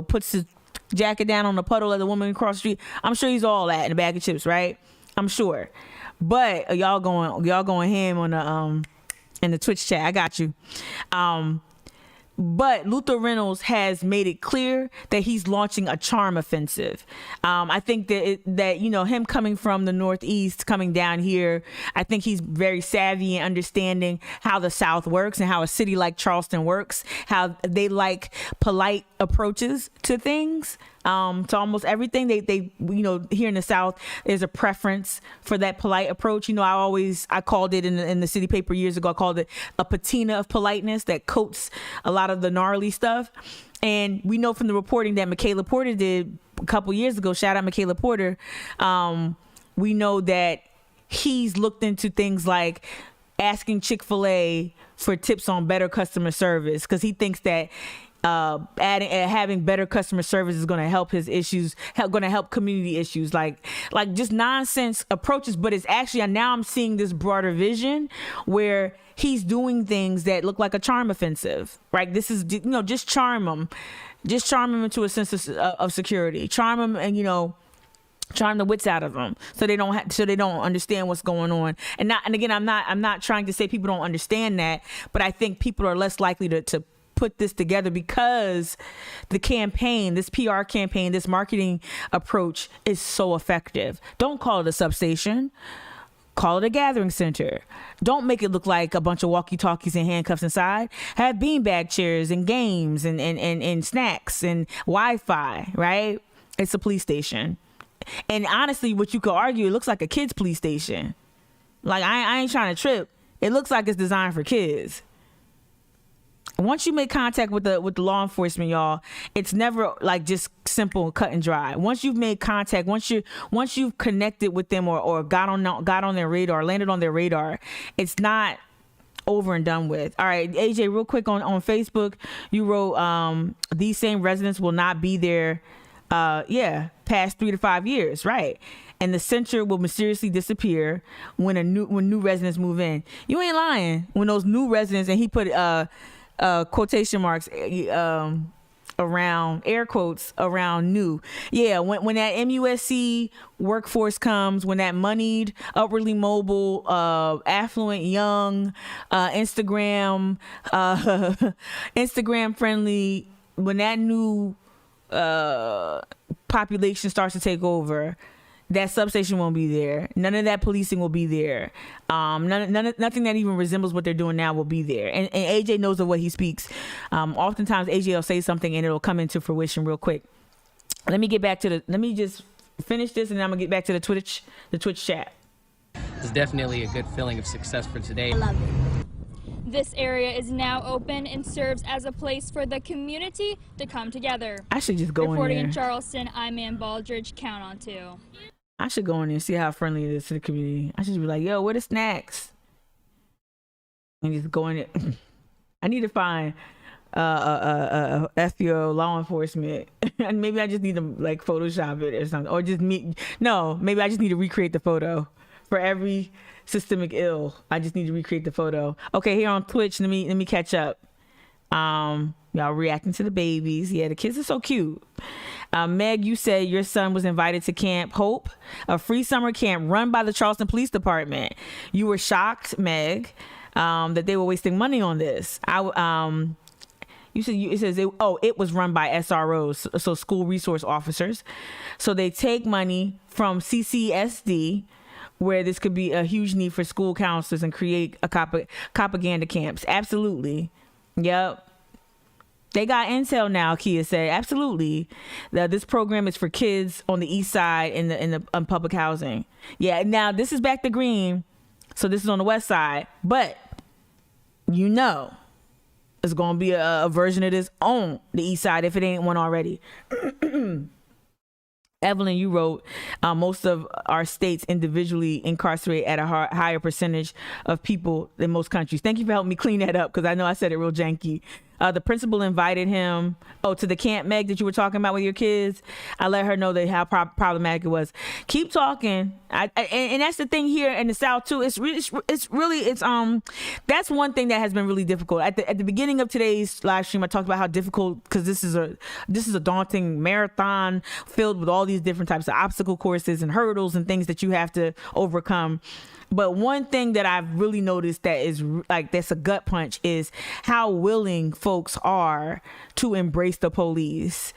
puts his jacket down on the puddle of the woman across the street. I'm sure he's all that in a bag of chips, right? I'm sure. But y'all going ham on the in the Twitch chat. I got you. But Luther Reynolds has made it clear that he's launching a charm offensive. I think that him coming from the Northeast, coming down here, I think he's very savvy in understanding how the South works and how a city like Charleston works, how they like polite approaches to things. To almost everything they here in the South, there's a preference for that polite approach. I called it in the city paper years ago, I called it a patina of politeness that coats a lot of the gnarly stuff. And we know from the reporting that Michaela Porter did a couple years ago, shout out Michaela Porter, we know that he's looked into things like asking Chick-fil-A for tips on better customer service, because he thinks that having better customer service is going to help his issues, going to help community issues, like just nonsense approaches. But it's actually, now I'm seeing this broader vision where he's doing things that look like a charm offensive, right? This is, just charm them into a sense of security, charm them, and charm the wits out of them so they don't understand what's going on. And again, I'm not trying to say people don't understand that, but I think people are less likely to put this together because the campaign, this PR campaign, this marketing approach is so effective. Don't call it a substation. Call it a gathering center. Don't make it look like a bunch of walkie-talkies and handcuffs inside. Have beanbag chairs and games and snacks and Wi-Fi, right? It's a police station. And honestly, what you could argue, it looks like a kid's police station. Like, I ain't trying to trip. It looks like it's designed for kids. Once you make contact with the law enforcement, y'all, it's never like just simple, cut and dry. Once you've made contact, once you've connected with them or got on their radar, landed on their radar, it's not over and done with. All right, AJ, real quick on Facebook, you wrote these same residents will not be there past 3 to 5 years, right? And the center will mysteriously disappear when new residents move in. You ain't lying. When those new residents, and he put quotation marks around, air quotes around new. Yeah, when that MUSC workforce comes, when that moneyed, upwardly mobile, affluent, young, Instagram friendly, when that new population starts to take over, that substation won't be there. None of that policing will be there. Nothing that even resembles what they're doing now will be there. And AJ knows of what he speaks. Oftentimes AJ will say something and it'll come into fruition real quick. Let me just finish this, and then I'm gonna get back to the Twitch chat. It's definitely a good feeling of success for today. I love it. This area is now open and serves as a place for the community to come together. I should just go Reporting in there. in Charleston, I'm Ann Baldridge. Count on 2. I should go in there and see how friendly it is to the community. I should be like, yo, where the snacks? And just go in there. I need to find FBO law enforcement. And maybe I just need to like Photoshop it or something. Or just maybe I just need to recreate the photo. For every systemic ill, I just need to recreate the photo. Okay, here on Twitch, let me catch up. Y'all reacting to the babies. Yeah, the kids are so cute. Meg, you said your son was invited to Camp Hope, a free summer camp run by the Charleston Police Department. You were shocked, Meg, that they were wasting money on this. You said it was run by SROs, so school resource officers. So they take money from CCSD, where this could be a huge need for school counselors, and create a propaganda camps. Absolutely. Yep. They got intel now, Kia said. Absolutely. This program is for kids on the east side in the public housing. Yeah, now this is back to green, so this is on the west side. But it's going to be a version of this on the east side if it ain't one already. Evelyn, you wrote, most of our states individually incarcerate at a higher percentage of people than most countries. Thank you for helping me clean that up, because I know I said it real janky. The principal invited him to the camp, Meg, that you were talking about with your kids. I let her know that how problematic it was. Keep talking. And that's the thing here in the South too. It's really that's one thing that has been really difficult. At the beginning of today's live stream, I talked about how difficult, because this is a daunting marathon filled with all these different types of obstacle courses and hurdles and things that you have to overcome. But one thing that I've really noticed that is like, that's a gut punch, is how willing folks are to embrace the police.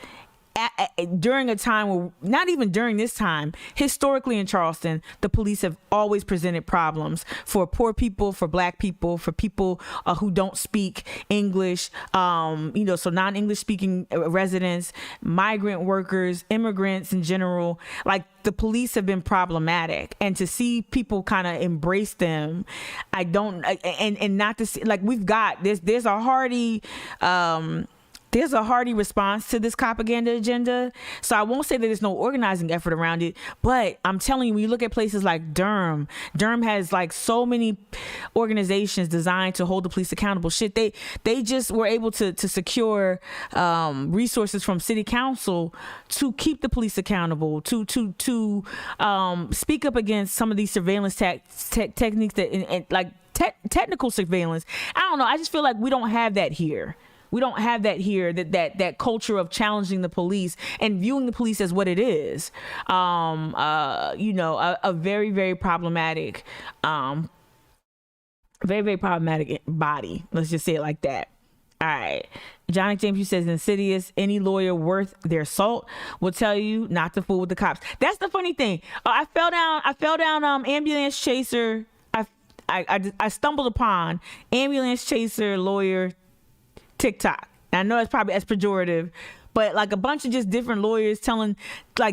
During a time where, not even during this time, historically in Charleston, the police have always presented problems for poor people, for black people, for people who don't speak English, so non-English speaking residents, migrant workers, immigrants in general. Like, the police have been problematic, and to see people kind of embrace them, and not to see, like, there's a hearty there's a hearty response to this propaganda agenda. So I won't say that there's no organizing effort around it, but I'm telling you, when you look at places like Durham has like so many organizations designed to hold the police accountable. Shit, they just were able to secure resources from city council to keep the police accountable, to speak up against some of these surveillance techniques that like technical surveillance. I don't know. I just feel like we don't have that here. We don't have that here, that culture of challenging the police and viewing the police as what it is. A very, very problematic, very problematic body. Let's just say it like that. All right. Johnny James, you says insidious. Any lawyer worth their salt will tell you not to fool with the cops. That's the funny thing. I fell down ambulance chaser. I stumbled upon ambulance chaser lawyer TikTok. I know that's probably as pejorative, but like a bunch of just different lawyers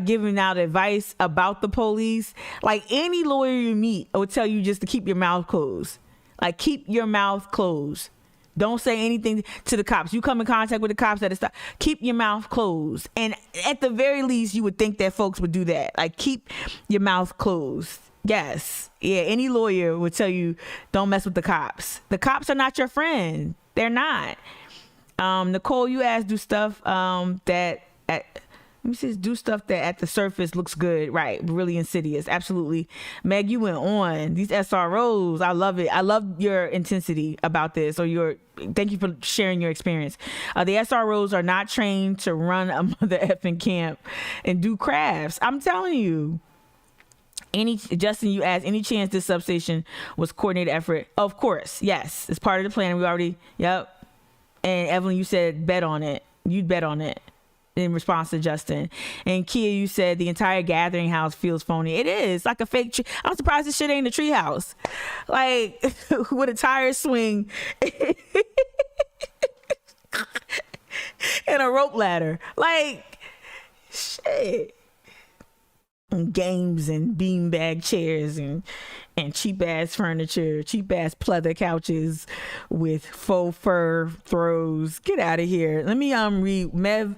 giving out advice about the police. Like any lawyer you meet will tell you just to keep your mouth closed. Like keep your mouth closed. Don't say anything to the cops. You come in contact with the cops at a stop, keep your mouth closed. And at the very least, you would think that folks would do that. Like keep your mouth closed. Yes. Yeah. Any lawyer would tell you don't mess with the cops. The cops are not your friend. They're not. Nicole, you asked do stuff that at the surface looks good, right? Really insidious, absolutely. Meg, you went on these SROs. I love it. I love your intensity about this, thank you for sharing your experience. The SROs are not trained to run a mother effing camp and do crafts. I'm telling you. Justin, you asked any chance this substation was coordinated effort? Of course, yes, it's part of the plan. Yep. And Evelyn, you said bet on it. You'd bet on it in response to Justin. And Kia, you said the entire gathering house feels phony. It is like a fake tree. I'm surprised this shit ain't a tree house. Like with a tire swing and a rope ladder. Like shit. And games and beanbag chairs and cheap ass furniture, cheap ass pleather couches with faux fur throws. Get out of here. Let me read Mev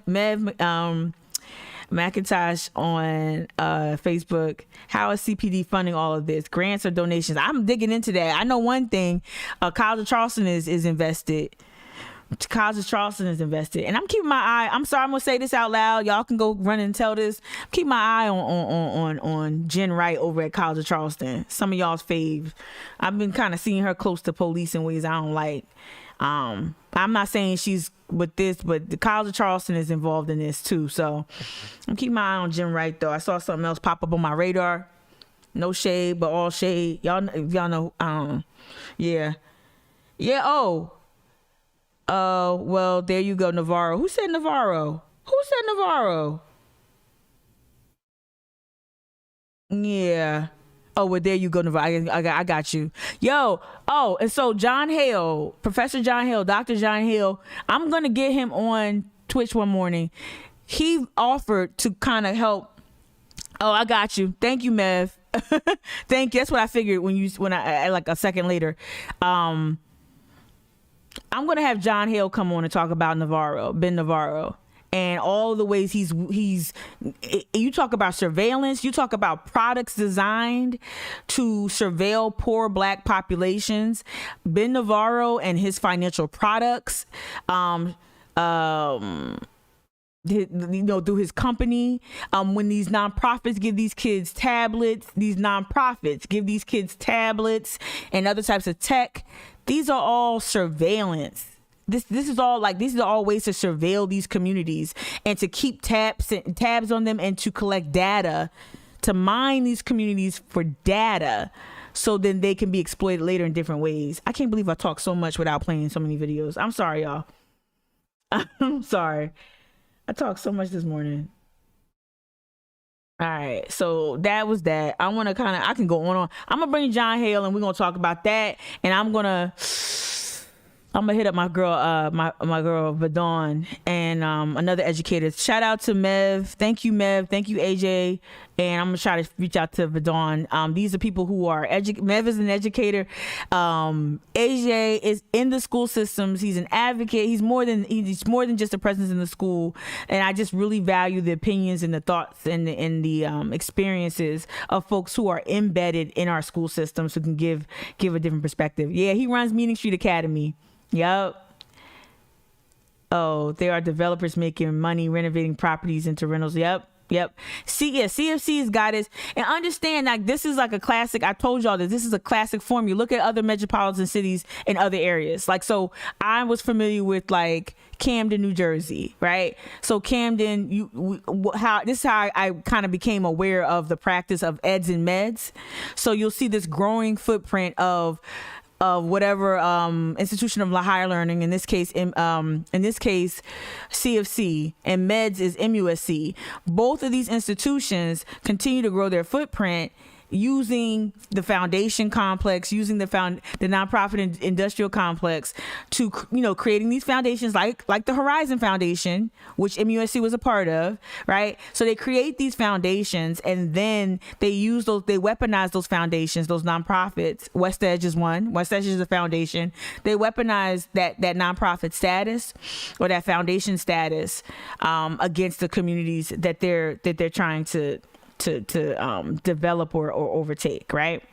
McIntosh on Facebook. How is CPD funding all of this? Grants or donations? I'm digging into that. I know one thing. College of Charleston is invested. College of Charleston is invested, and I'm keeping my eye. I'm sorry, I'm gonna say this out loud. Y'all can go run and tell this. Keep my eye on Jen Wright over at College of Charleston. Some of y'all's fave. I've been kind of seeing her close to police in ways I don't like. I'm not saying she's with this, but the College of Charleston is involved in this too. So I'm keeping my eye on Jen Wright though. I saw something else pop up on my radar. No shade, but all shade. Y'all know. Yeah. Well, there you go, Navarro. Who said Navarro? Yeah. Oh, well, there you go, Navarro. I got you. And so John Hale, Professor John Hale, Dr. John Hale, I'm going to get him on Twitch one morning. He offered to kind of help. Oh, I got you. Thank you, Mev. Thank you. That's what I figured when I like a second later. I'm going to have John Hale come on and talk about Ben Navarro, and all the ways he's you talk about surveillance, you talk about products designed to surveil poor black populations. Ben Navarro and his financial products, through his company, when these nonprofits give these kids tablets and other types of tech. These are all surveillance. These are all ways to surveil these communities and to keep tabs on them and to collect data, to mine these communities for data, so then they can be exploited later in different ways. I can't believe I talk so much without playing so many videos. I'm sorry, y'all. I'm sorry. I talked so much this morning. All right, so that was that. I can go on. I'm gonna bring John Hale and we're gonna talk about that. And I'm gonna hit up my girl, my girl Vadon and another educator. Shout out to Mev. Thank you, Mev. Thank you, AJ and I'm gonna try to reach out to Vidon. These are people who are Mev is an educator. AJ is in the school systems. He's an advocate. He's more than just a presence in the school. And I just really value the opinions and the thoughts and the experiences of folks who are embedded in our school systems who can give a different perspective. Yeah, he runs Meeting Street Academy. Yep. Oh, there are developers making money renovating properties into rentals. Yep. CFC has got it. And understand, like, this is like a classic. I told y'all that this is a classic form. You look at other metropolitan cities in other areas. Like, so I was familiar with like Camden, New Jersey, right? So Camden, this is how I kind of became aware of the practice of eds and meds. So you'll see this growing footprint of whatever institution of higher learning, in this case CFC, and meds is MUSC. Both of these institutions continue to grow their footprint using the foundation complex, using the nonprofit industrial complex to, creating these foundations like the Horizon Foundation, which MUSC was a part of, right? So they create these foundations and then they weaponize those foundations, those nonprofits. West Edge is one. West Edge is a foundation. They weaponize that nonprofit status or that foundation status against the communities that they're trying to develop or overtake, right?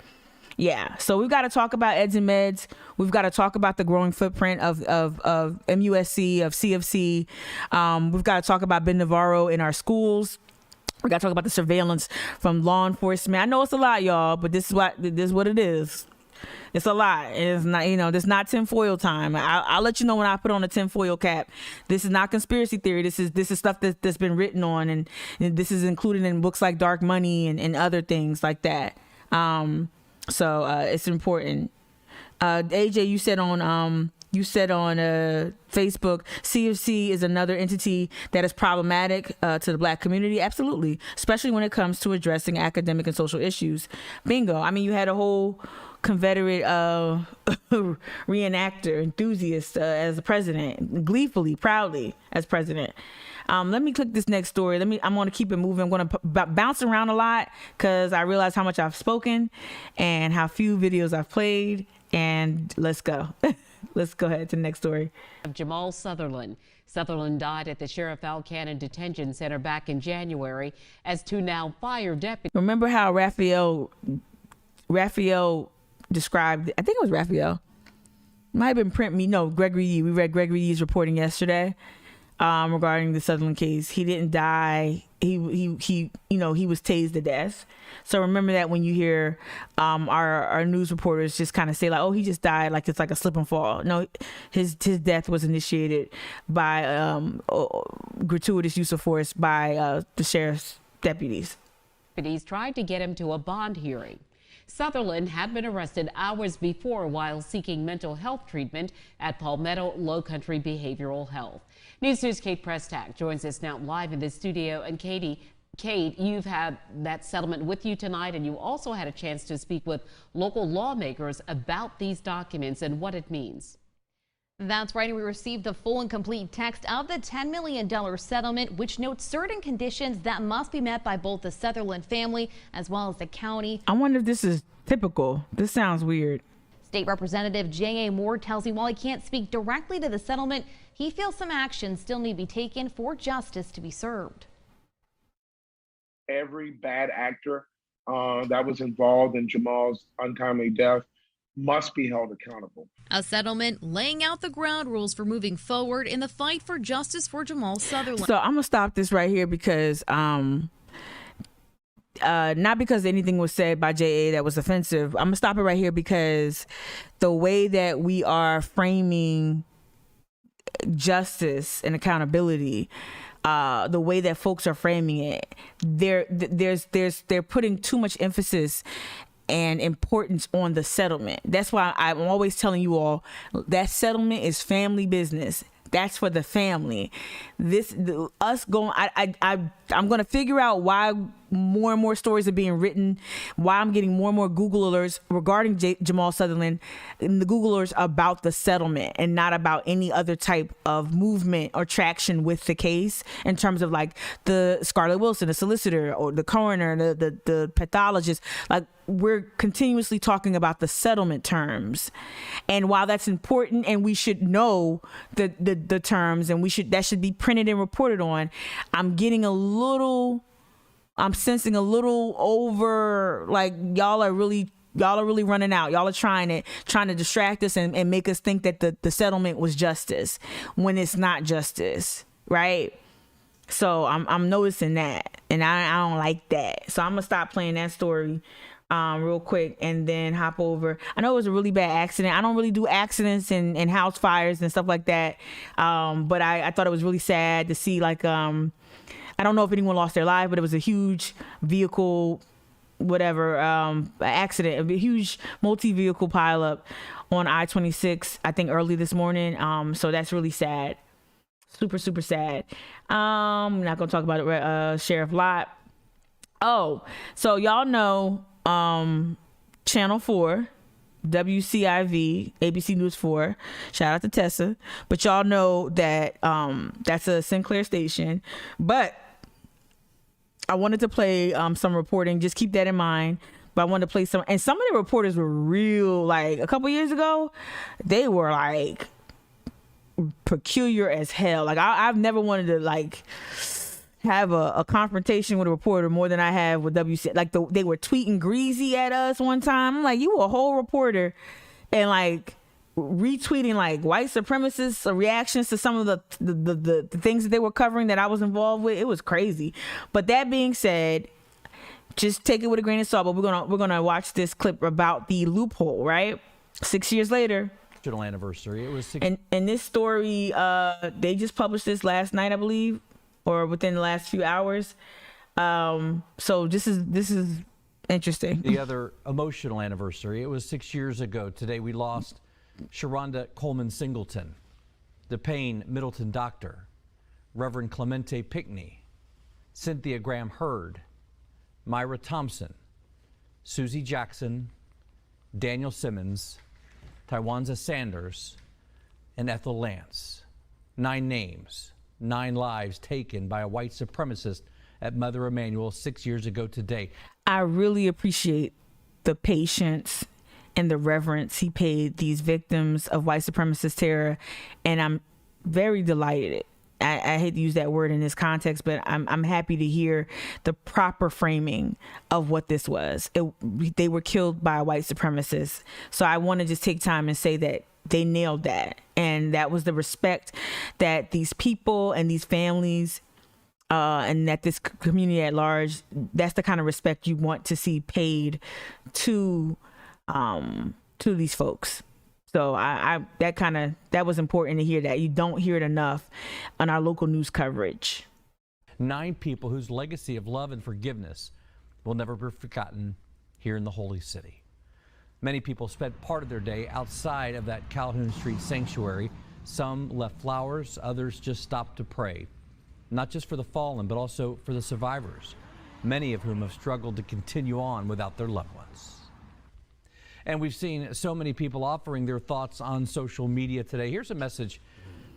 Yeah. So we've got to talk about eds and meds. We've got to talk about the growing footprint of MUSC, of CFC. We've got to talk about Ben Navarro in our schools. We got to talk about the surveillance from law enforcement. I know it's a lot, y'all, but this is what it is. It's a lot. It's not, this is not tinfoil time. I'll let you know when I put on a tinfoil cap. This is not conspiracy theory. This is stuff that's been written on, and this is included in books like Dark Money and other things like that. So it's important. AJ, you said on Facebook, CFC is another entity that is problematic to the Black community. Absolutely, especially when it comes to addressing academic and social issues. Bingo. I mean, you had a whole Confederate reenactor, enthusiast as the president, gleefully, proudly as president. Let me click this next story. I'm going to keep it moving. I'm going to bounce around a lot because I realize how much I've spoken and how few videos I've played. And let's go. Let's go ahead to the next story. Jamal Sutherland. Sutherland died at the Sheriff Al Cannon Detention Center back in January as two now fired deputies. Remember how Raphael described, I think it was Raphael, might have been Gregory Yee. We read Gregory Yee's reporting yesterday regarding the Sutherland case. He didn't die. He was tased to death. So remember that when you hear our news reporters just kind of say like, oh, he just died, like it's like a slip and fall. No, his death was initiated by gratuitous use of force by the sheriff's deputies. Deputies tried to get him to a bond hearing. Sutherland had been arrested hours before while seeking mental health treatment at Palmetto Low Country Behavioral Health. News 2's Kate Prestack joins us now live in the studio. And Kate, you've had that settlement with you tonight, and you also had a chance to speak with local lawmakers about these documents and what it means. That's right. We received the full and complete text of the $10 million settlement, which notes certain conditions that must be met by both the Sutherland family as well as the county. I wonder if this is typical. This sounds weird. State Representative J.A. Moore tells me while he can't speak directly to the settlement, he feels some action still need to be taken for justice to be served. Every bad actor that was involved in Jamal's untimely death must be held accountable. A settlement laying out the ground rules for moving forward in the fight for justice for Jamal Sutherland. So I'm gonna stop this right here because not because anything was said by JA that was offensive. I'm gonna stop it right here because the way that we are framing justice and accountability, the way that folks are framing it, they're putting too much emphasis and importance on the settlement. That's why I'm always telling you all that settlement is family business. That's for the family. I'm going to figure out why more and more stories are being written, why I'm getting more and more Google alerts regarding Jamal Sutherland, and the Google alerts about the settlement and not about any other type of movement or traction with the case in terms of like the Scarlett Wilson, the solicitor, or the coroner, the pathologist. Like, we're continuously talking about the settlement terms. And while that's important and we should know the terms and that should be printed and reported on, I'm sensing a little over, like, y'all are really running out. Y'all are trying to distract us and make us think that the settlement was justice when it's not justice, right? So I'm noticing that, and I don't like that. So I'm gonna stop playing that story real quick and then hop over. I know it was a really bad accident. I don't really do accidents and house fires and stuff like that, but I thought it was really sad to see, like, I don't know if anyone lost their life, but it was a huge vehicle, accident, a huge multi-vehicle pileup on I-26, I think early this morning. So that's really sad. Super, super sad. I'm not going to talk about it. Sheriff Lott. Oh, so y'all know Channel 4, WCIV, ABC News 4, shout out to Tessa, but y'all know that that's a Sinclair station. But I wanted to play some reporting, just keep that in mind. But I wanted to play some of the reporters were real, like a couple years ago, they were like peculiar as hell. Like I've never wanted to like have a confrontation with a reporter more than I have with WC. Like they were tweeting greasy at us one time. I'm like, you a whole reporter, and like retweeting like white supremacists reactions to some of the things that they were covering that I was involved with. It was crazy. But that being said, just take it with a grain of salt. But we're gonna watch this clip about the loophole. Right, 6 years later. Anniversary. It was 6. And this story, they just published this last night, I believe, or within the last few hours. So this is interesting. The other emotional anniversary. It was 6 years ago. Today we lost Sharonda Coleman Singleton, the Payne Middleton doctor, Reverend Clemente Pickney, Cynthia Graham Hurd, Myra Thompson, Susie Jackson, Daniel Simmons, Tywanza Sanders, and Ethel Lance. 9 names, 9 lives taken by a white supremacist at Mother Emanuel 6 years ago today. I really appreciate the patience and the reverence he paid these victims of white supremacist terror, and I'm very delighted. I hate to use that word in this context, but I'm happy to hear the proper framing of what this was. They were killed by a white supremacist. So I want to just take time and say that they nailed that. And that was the respect that these people and these families and that this community at large, that's the kind of respect you want to see paid to these folks. So that was important to hear that. You don't hear it enough on our local news coverage. 9 people whose legacy of love and forgiveness will never be forgotten here in the Holy City. Many people spent part of their day outside of that Calhoun Street sanctuary. Some left flowers, others just stopped to pray. Not just for the fallen, but also for the survivors, many of whom have struggled to continue on without their loved ones. And we've seen so many people offering their thoughts on social media today. Here's a message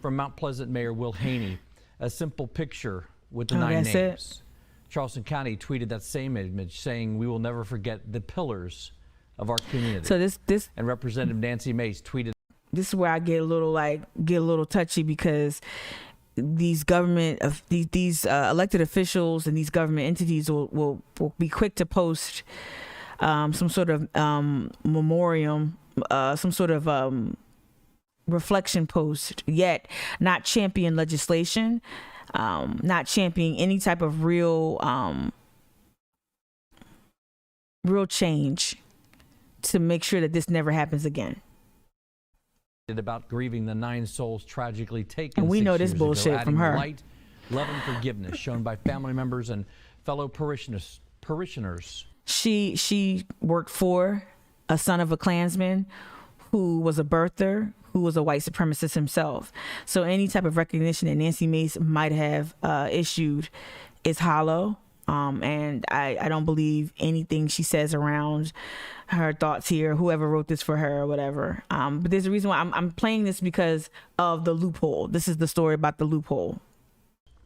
from Mount Pleasant Mayor Will Haney, a simple picture with the 9 names. It. Charleston County tweeted that same image, saying, "We will never forget the pillars of our community." So this and Representative Nancy Mace tweeted. This is where I get a little touchy, because these elected officials and these government entities will be quick to post some sort of memoriam, some sort of reflection post, yet not champion legislation, not championing any type of real change to make sure that this never happens again. About grieving the 9 souls tragically taken. And we know this bullshit ago, from her. Light, love, and forgiveness shown by family members and fellow parishioners. She worked for a son of a Klansman who was a birther, who was a white supremacist himself. So any type of recognition that Nancy Mace might have issued is hollow. And I don't believe anything she says around her thoughts here, whoever wrote this for her or whatever. But there's a reason why I'm playing this, because of the loophole. This is the story about the loophole.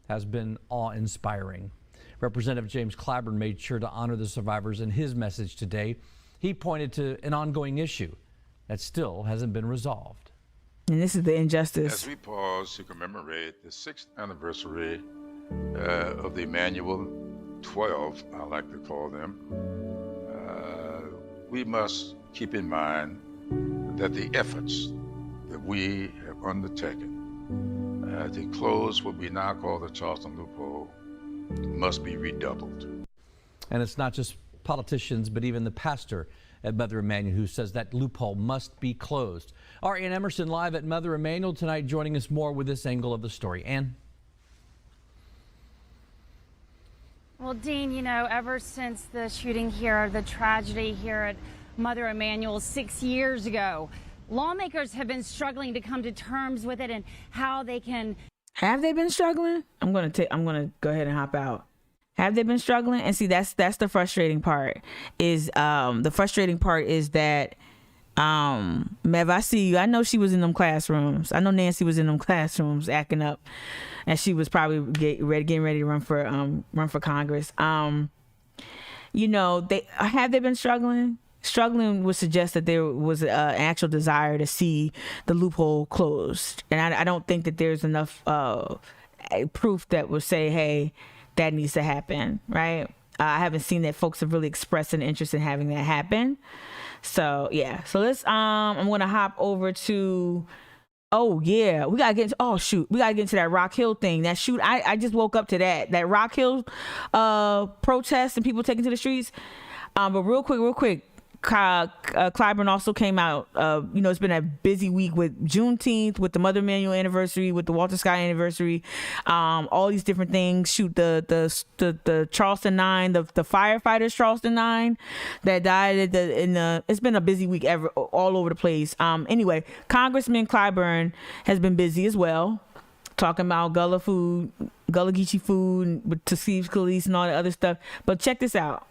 Has been awe-inspiring. Representative James Clyburn made sure to honor the survivors in his message today. He pointed to an ongoing issue that still hasn't been resolved. And this is the injustice. As we pause to commemorate the 6th anniversary of the Emmanuel 12, I like to call them, we must keep in mind that the efforts that we have undertaken to close what we now call the Charleston loophole must be redoubled. And it's not just politicians, but even the pastor at Mother Emanuel who says that loophole must be closed. Our Ann Emerson live at Mother Emanuel tonight, joining us more with this angle of the story. Ann? Well, Dean, you know, ever since the shooting here, the tragedy here at Mother Emanuel 6 years ago, lawmakers have been struggling to come to terms with it and how they can. Have they been struggling? I'm gonna go ahead and hop out. Have they been struggling? And see, that's the frustrating part. Is the frustrating part is that Mev, I see you. I know she was in them classrooms. I know Nancy was in them classrooms acting up, and she was probably getting ready to run for Congress. You know, they been struggling. Struggling would suggest that there was an actual desire to see the loophole closed. And I don't think that there's enough proof that would say, hey, that needs to happen, right? I haven't seen that folks have really expressed an interest in having that happen. So, yeah. So let's, I'm going to hop over to, we got to get into that Rock Hill thing. That shoot, I just woke up to that Rock Hill protest and people taking to the streets. But real quick, Clyburn also came out. It's been a busy week with Juneteenth, with the Mother Emanuel anniversary, with the Walter Scott anniversary, all these different things. Shoot, the Charleston 9, the firefighters Charleston 9 that died it's been a busy week all over the place. Anyway, Congressman Clyburn has been busy as well, talking about Gullah Geechee food, with Tuskegee Police and all that other stuff. But check this out.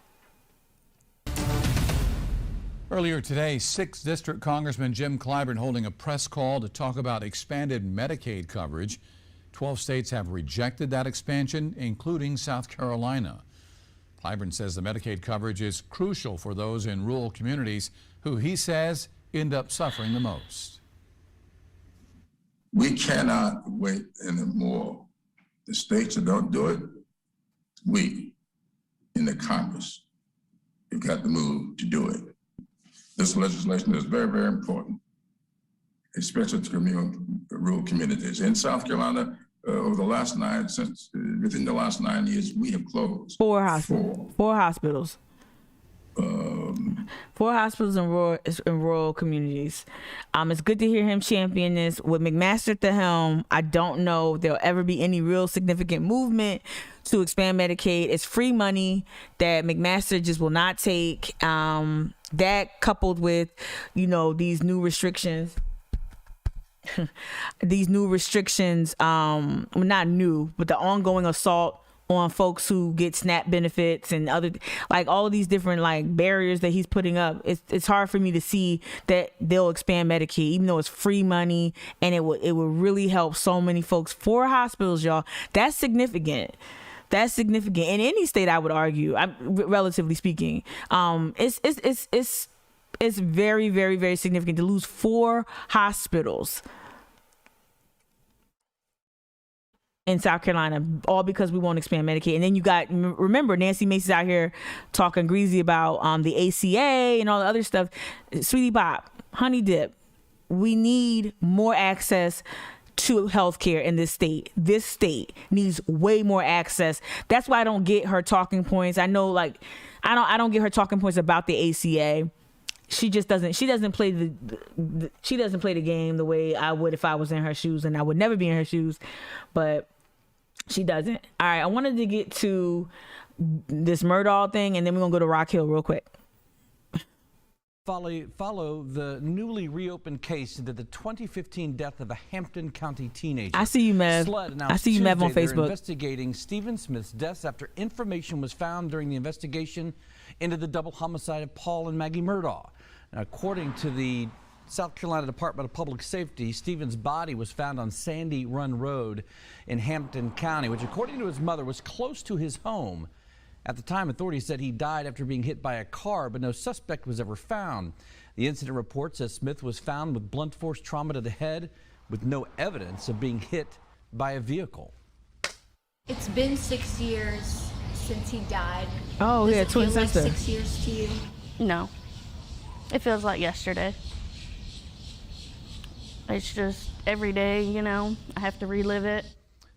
Earlier today, 6th District Congressman Jim Clyburn holding a press call to talk about expanded Medicaid coverage. 12 states have rejected that expansion, including South Carolina. Clyburn says the Medicaid coverage is crucial for those in rural communities who he says end up suffering the most. We cannot wait anymore. The states that don't do it, we in the Congress have got to move to do it. This legislation is very, very important, especially to rural communities. In South Carolina, within the last 9 years, we have closed four hospitals. Four hospitals in rural communities. It's good to hear him champion this. With McMaster at the helm, I don't know if there'll ever be any real significant movement to expand Medicaid. It's free money that McMaster just will not take. That coupled with, these new restrictions. Not new, but the ongoing assault on folks who get SNAP benefits and other, like all of these different barriers that he's putting up. It's hard for me to see that they'll expand Medicaid, even though it's free money and it will really help so many folks. 4 hospitals, y'all. That's significant. That's significant in any state, I would argue. Relatively speaking, it's very, very, very significant to lose 4 hospitals in South Carolina, all because we won't expand Medicaid. And then you got, remember, Nancy Mace's out here talking greasy about the ACA and all the other stuff. Sweetie Pop, honey dip, we need more access to healthcare in this state. This state needs way more access. That's why I don't get her talking points. I know, I don't get her talking points about the ACA. She doesn't play the game the way I would if I was in her shoes, and I would never be in her shoes, but she doesn't. All right, I wanted to get to this Murdaugh thing, and then we're gonna go to Rock Hill real quick. Follow the newly reopened case into the 2015 death of a Hampton County teenager. I see you, Mev. I see you, Mev, on They're Facebook. Investigating Stephen Smith's death after information was found during the investigation into the double homicide of Paul and Maggie Murdaugh. Now, according to the South Carolina Department of Public Safety, Stephen's body was found on Sandy Run Road in Hampton County, which, according to his mother, was close to his home. At the time, authorities said he died after being hit by a car, but no suspect was ever found. The incident report says Smith was found with blunt force trauma to the head with no evidence of being hit by a vehicle. It's been 6 years since he died. Oh, yeah, twin sister. Like 6 years to you? No. It feels like yesterday. It's just every day, you know, I have to relive it.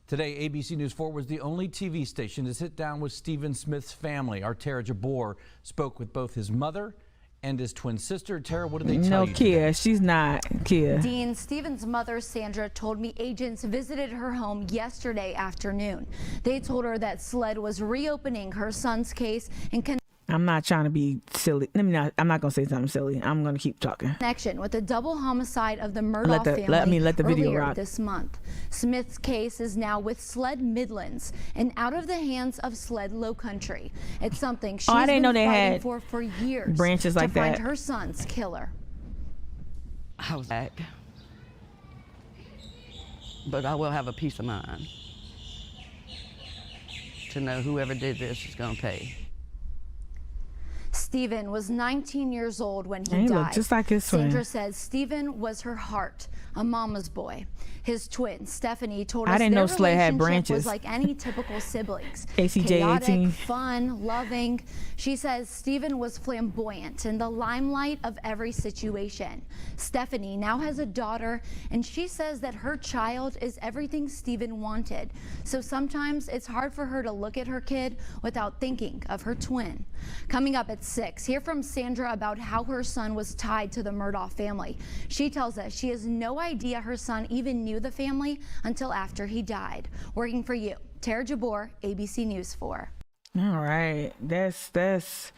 Today, ABC News 4 was the only TV station to sit down with Stephen Smith's family. Our Tara Jabor spoke with both his mother and his twin sister. Tara, what did they tell you? No, Kia, she's not. Kia. Dean, Stephen's mother, Sandra, told me agents visited her home yesterday afternoon. They told her that SLED was reopening her son's case in I'm not trying to be silly. I'm not going to say something silly. I'm going to keep talking. connection with the double homicide of the Murdaugh family let the video earlier rock. this month. Smith's case is now with SLED Midlands and out of the hands of SLED Low Country. It's something she's I didn't been know they fighting had for years branches like to find that. her son's killer. I was back, but I will have a peace of mind to know whoever did this is going to pay. Stephen was 19 years old when he He died. looked just like his twin. Sandra says Stephen was her heart, a mama's boy. His twin, Stephanie, told us I didn't their know Sled had relationship branches. was like any typical siblings. ACJ Chaotic, 18. fun, loving. She says Stephen was flamboyant in the limelight of every situation. Stephanie now has a daughter, and she says that her child is everything Stephen wanted. So sometimes it's hard for her to look at her kid without thinking of her twin. Coming up at 6, hear from Sandra about how her son was tied to the Murdaugh family. She tells us she has no idea her son even knew the family until after he died. Working for you, Tara Jabor, ABC News 4. All right. That's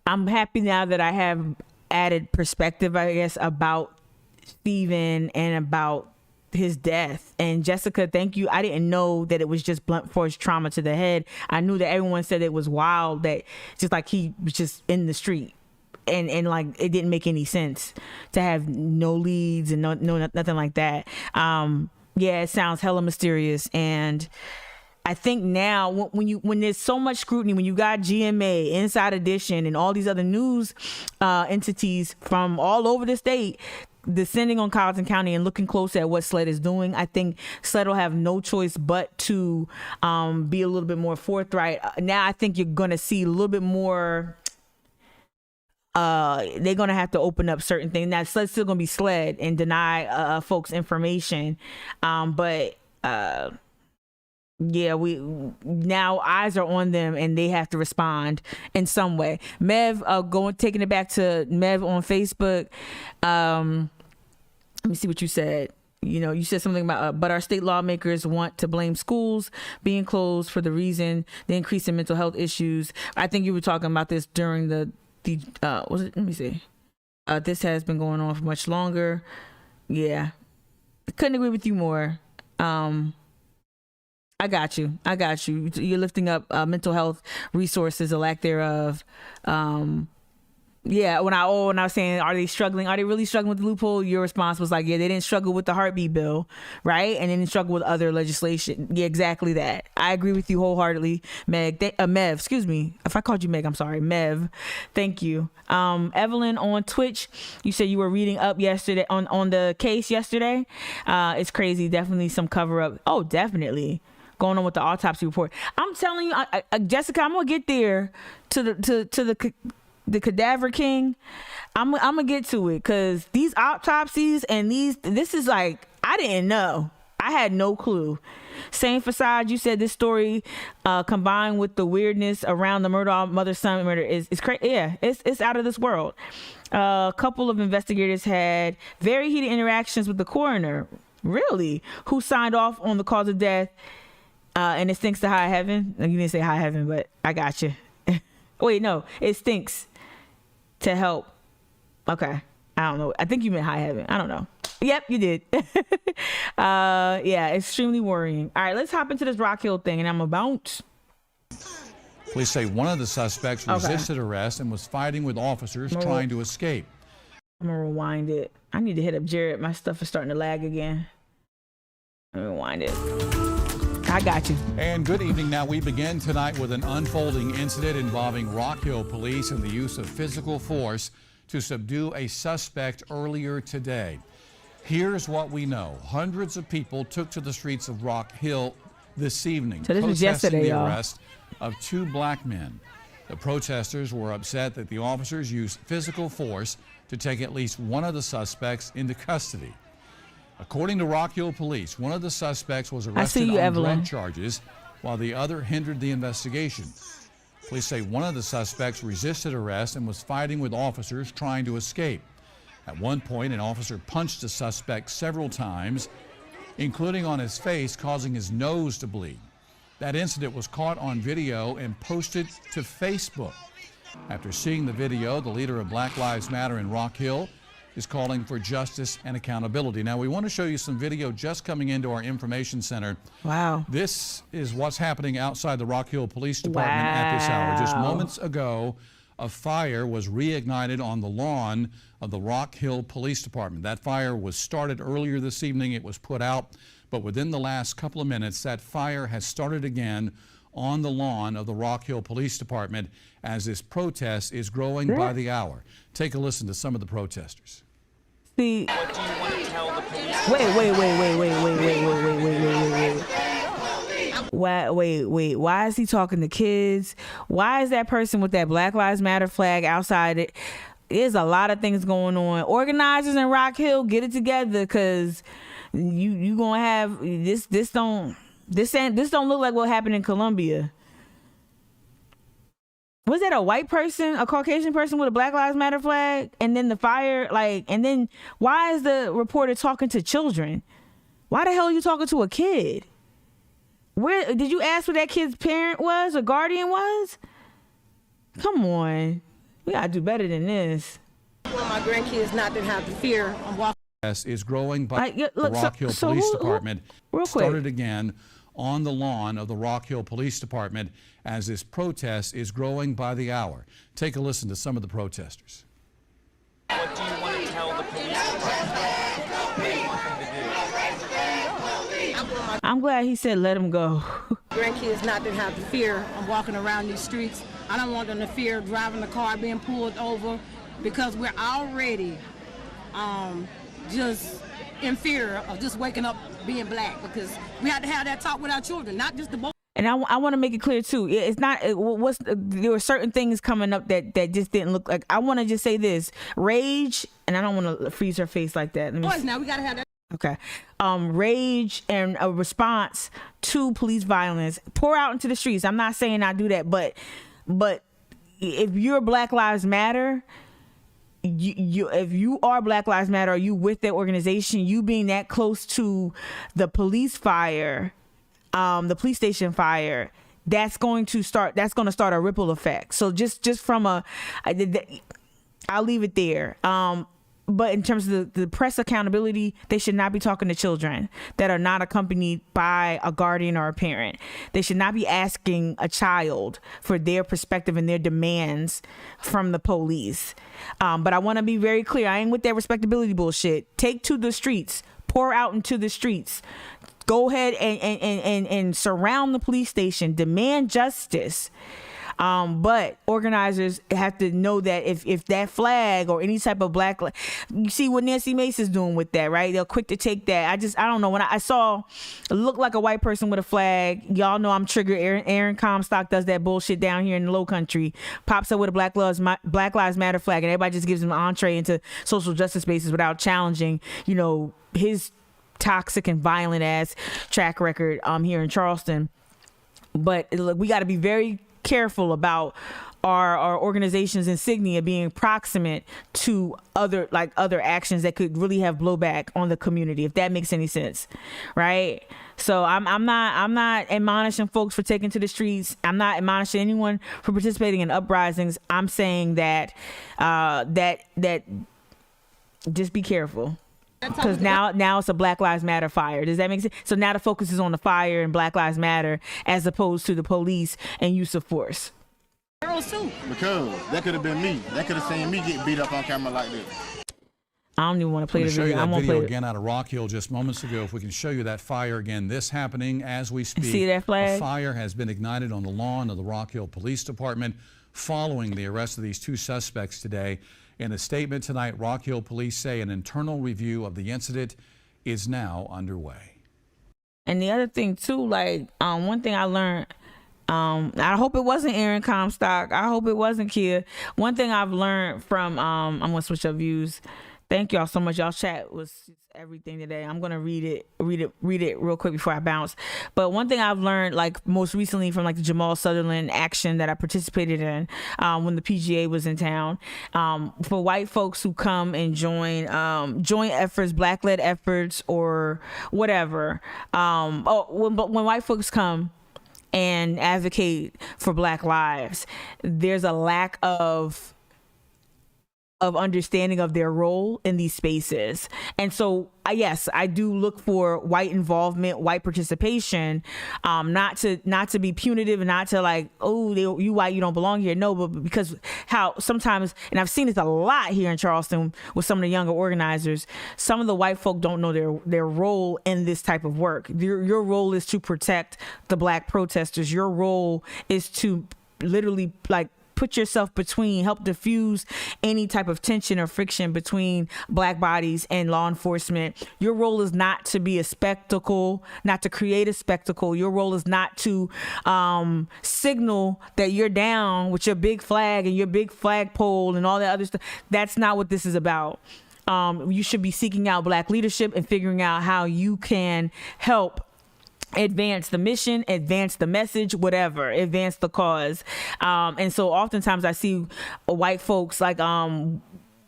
I'm happy now that I have added perspective, I guess, about Stephen and about his death. And Jessica, thank you. I didn't know that it was just blunt force trauma to the head. I knew that everyone said it was wild, that just like he was just in the street. And like it didn't make any sense to have no leads and no nothing like that. Yeah, it sounds hella mysterious. And I think now when there's so much scrutiny, when you got GMA, Inside Edition, and all these other news entities from all over the state descending on Colleton County and looking close at what SLED is doing, I think SLED will have no choice but to be a little bit more forthright. Now I think you're going to see a little bit more. They're going to have to open up certain things. Now, SLED's still going to be SLED and deny folks information. But yeah, now eyes are on them and they have to respond in some way. Mev, taking it back to Mev on Facebook. Let me see what you said. You know, you said something about, but our state lawmakers want to blame schools being closed for the increase in mental health issues. I think you were talking about this during was it? Let me see. This has been going on for much longer. Yeah. Couldn't agree with you more. I got you. You're lifting up mental health resources, a lack thereof. Yeah, when I was saying, are they struggling? Are they really struggling with the loophole? Your response was like, yeah, they didn't struggle with the heartbeat bill, right? And they didn't struggle with other legislation. Yeah, exactly that. I agree with you wholeheartedly, Mev. Excuse me. If I called you Meg, I'm sorry. Mev. Thank you. Evelyn on Twitch, you said you were reading up yesterday on the case yesterday. It's crazy. Definitely some cover up. Oh, definitely. Going on with the autopsy report. I'm telling you, Jessica, I'm gonna get there to the cadaver king. I'm gonna get to it because these autopsies and this is like, I didn't know. I had no clue. Same Facade, you said this story combined with the weirdness around the Murdaugh mother-son murder is crazy. Yeah, it's out of this world. A couple of investigators had very heated interactions with the coroner, really, who signed off on the cause of death. And it stinks to high heaven. You didn't say high heaven, but I got you. Wait, no, it stinks to help Okay. I don't know. I think you meant high heaven. I don't know. Yep, you did. Yeah, extremely worrying. All right, let's hop into this Rock Hill thing, and I'm going to bounce. Police say one of the suspects resisted arrest and was fighting with officers trying to escape. I'm going to rewind it. I need to hit up Jared. My stuff is starting to lag again. Let me rewind it. I got you. And good evening. Now we begin tonight with an unfolding incident involving Rock Hill police and the use of physical force to subdue a suspect earlier today. Here's what we know. Hundreds of people took to the streets of Rock Hill this evening, so this was protesting yesterday, the arrest of 2 black men. The protesters were upset that the officers used physical force to take at least one of the suspects into custody. According to Rock Hill police, one of the suspects was arrested on drug charges while the other hindered the investigation. Police say one of the suspects resisted arrest and was fighting with officers trying to escape. At one point, an officer punched the suspect several times, including on his face, causing his nose to bleed. That incident was caught on video and posted to Facebook. After seeing the video, the leader of Black Lives Matter in Rock Hill is calling for justice and accountability. Now, we want to show you some video just coming into our information center. Wow. This is what's happening outside the Rock Hill Police Department at this hour. Just moments ago, a fire was reignited on the lawn of the Rock Hill Police Department. That fire was started earlier this evening. It was put out, but within the last couple of minutes, that fire has started again on the lawn of the Rock Hill Police Department as this protest is growing by the hour. Take a listen to some of the protesters. See, what do you want to tell the police? Wait. Why is he talking to kids? Why is that person with that Black Lives Matter flag outside it? There's a lot of things going on. Organizers in Rock Hill, get it together, because you gonna have this don't look like what happened in Columbia. Was that a white person, a Caucasian person with a Black Lives Matter flag? And then the fire, and then why is the reporter talking to children? Why the hell are you talking to a kid? Where did you ask who that kid's parent was or guardian was? Come on. We gotta do better than this. I want my grandkids not to have to fear. I'm walking. Is growing by the Rock Hill Police Department. Started again on the lawn of the Rock Hill Police Department as this protest is growing by the hour. Take a listen to some of the protesters. What do you want to tell the police department? What do you want them to do? I'm glad he said let him go. Grandkids not to have to fear. I'm walking around these streets. I don't want them to fear driving the car, being pulled over, because we're already just in fear of just waking up being black, because we had to have that talk with our children, not just the boys. And I want to make it clear too. It's not there were certain things coming up that just didn't look like. I want to just say this: rage, and I don't want to freeze her face like that. Boys, now we gotta have that. Okay, rage and a response to police violence pour out into the streets. I'm not saying I do that, but if you're Black Lives Matter. If you are Black Lives Matter, are you with that organization? You being that close to the police fire, the police station fire, that's going to start a ripple effect. So just from I'll leave it there. But in terms of the press accountability, they should not be talking to children that are not accompanied by a guardian or a parent. They should not be asking a child for their perspective and their demands from the police. But I want to be very clear. I ain't with that respectability bullshit. Take to the streets. Pour out into the streets. Go ahead and surround the police station. Demand justice. But organizers have to know that if that flag or any type of black, you see what Nancy Mace is doing with that, right? They're quick to take that. I don't know. When I saw it looked like a white person with a flag, y'all know I'm triggered. Aaron Comstock does that bullshit down here in the Low Country, pops up with a Black Lives Matter flag, and everybody just gives him an entree into social justice spaces without challenging, his toxic and violent ass track record here in Charleston. But we got to be very careful about our organization's insignia being proximate to other actions that could really have blowback on the community, if that makes any sense, right? So I'm not admonishing folks for taking to the streets. I'm not admonishing anyone for participating in uprisings. I'm saying that just be careful. Because now it's a Black Lives Matter fire. Does that make sense? So now the focus is on the fire and Black Lives Matter as opposed to the police and use of force. Because that could have been me. That could have seen me get beat up on camera like this. I don't even want to play the video. video. I'm going to show you that video again out of Rock Hill just moments ago. If we can show you that fire again, this happening as we speak. See that flag? A fire has been ignited on the lawn of the Rock Hill Police Department following the arrest of these two suspects today. In a statement tonight, Rock Hill Police say an internal review of the incident is now underway. And the other thing too, one thing I learned, I hope it wasn't Aaron Comstock. I hope it wasn't Kia. One thing I've learned from, I'm gonna switch up views. Thank y'all so much. Y'all chat was everything today. I'm gonna read it real quick before I bounce. But one thing I've learned, most recently from the Jamal Sutherland action that I participated in when the PGA was in town, for white folks who come and join joint efforts, Black-led efforts, or whatever. When white folks come and advocate for Black lives, there's a lack of understanding of their role in these spaces. And so, yes, I do look for white involvement, white participation, not to be punitive and not to you white, you don't belong here. No, but because how sometimes, and I've seen this a lot here in Charleston with some of the younger organizers, some of the white folk don't know their role in this type of work. Your role is to protect the Black protesters. Your role is to literally put yourself between, help diffuse any type of tension or friction between Black bodies and law enforcement. Your role is not to be a spectacle, not to create a spectacle. Your role is not to signal that you're down with your big flag and your big flagpole and all that other stuff. That's not what this is about. You should be seeking out Black leadership and figuring out how you can help advance the mission, advance the message, whatever, advance the cause. And so oftentimes I see white folks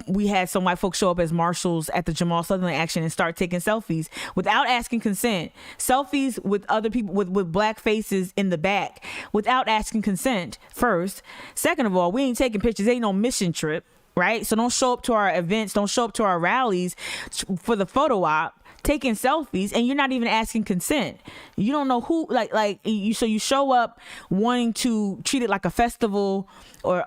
we had some white folks show up as marshals at the Jamal Sutherland action and start taking selfies without asking consent. Selfies with other people with Black faces in the back without asking consent first. Second of all, we ain't taking pictures. Ain't no mission trip, right? So don't show up to our events, don't show up to our rallies for the photo op, taking selfies, and you're not even asking consent. You don't know who, so you show up wanting to treat it like a festival or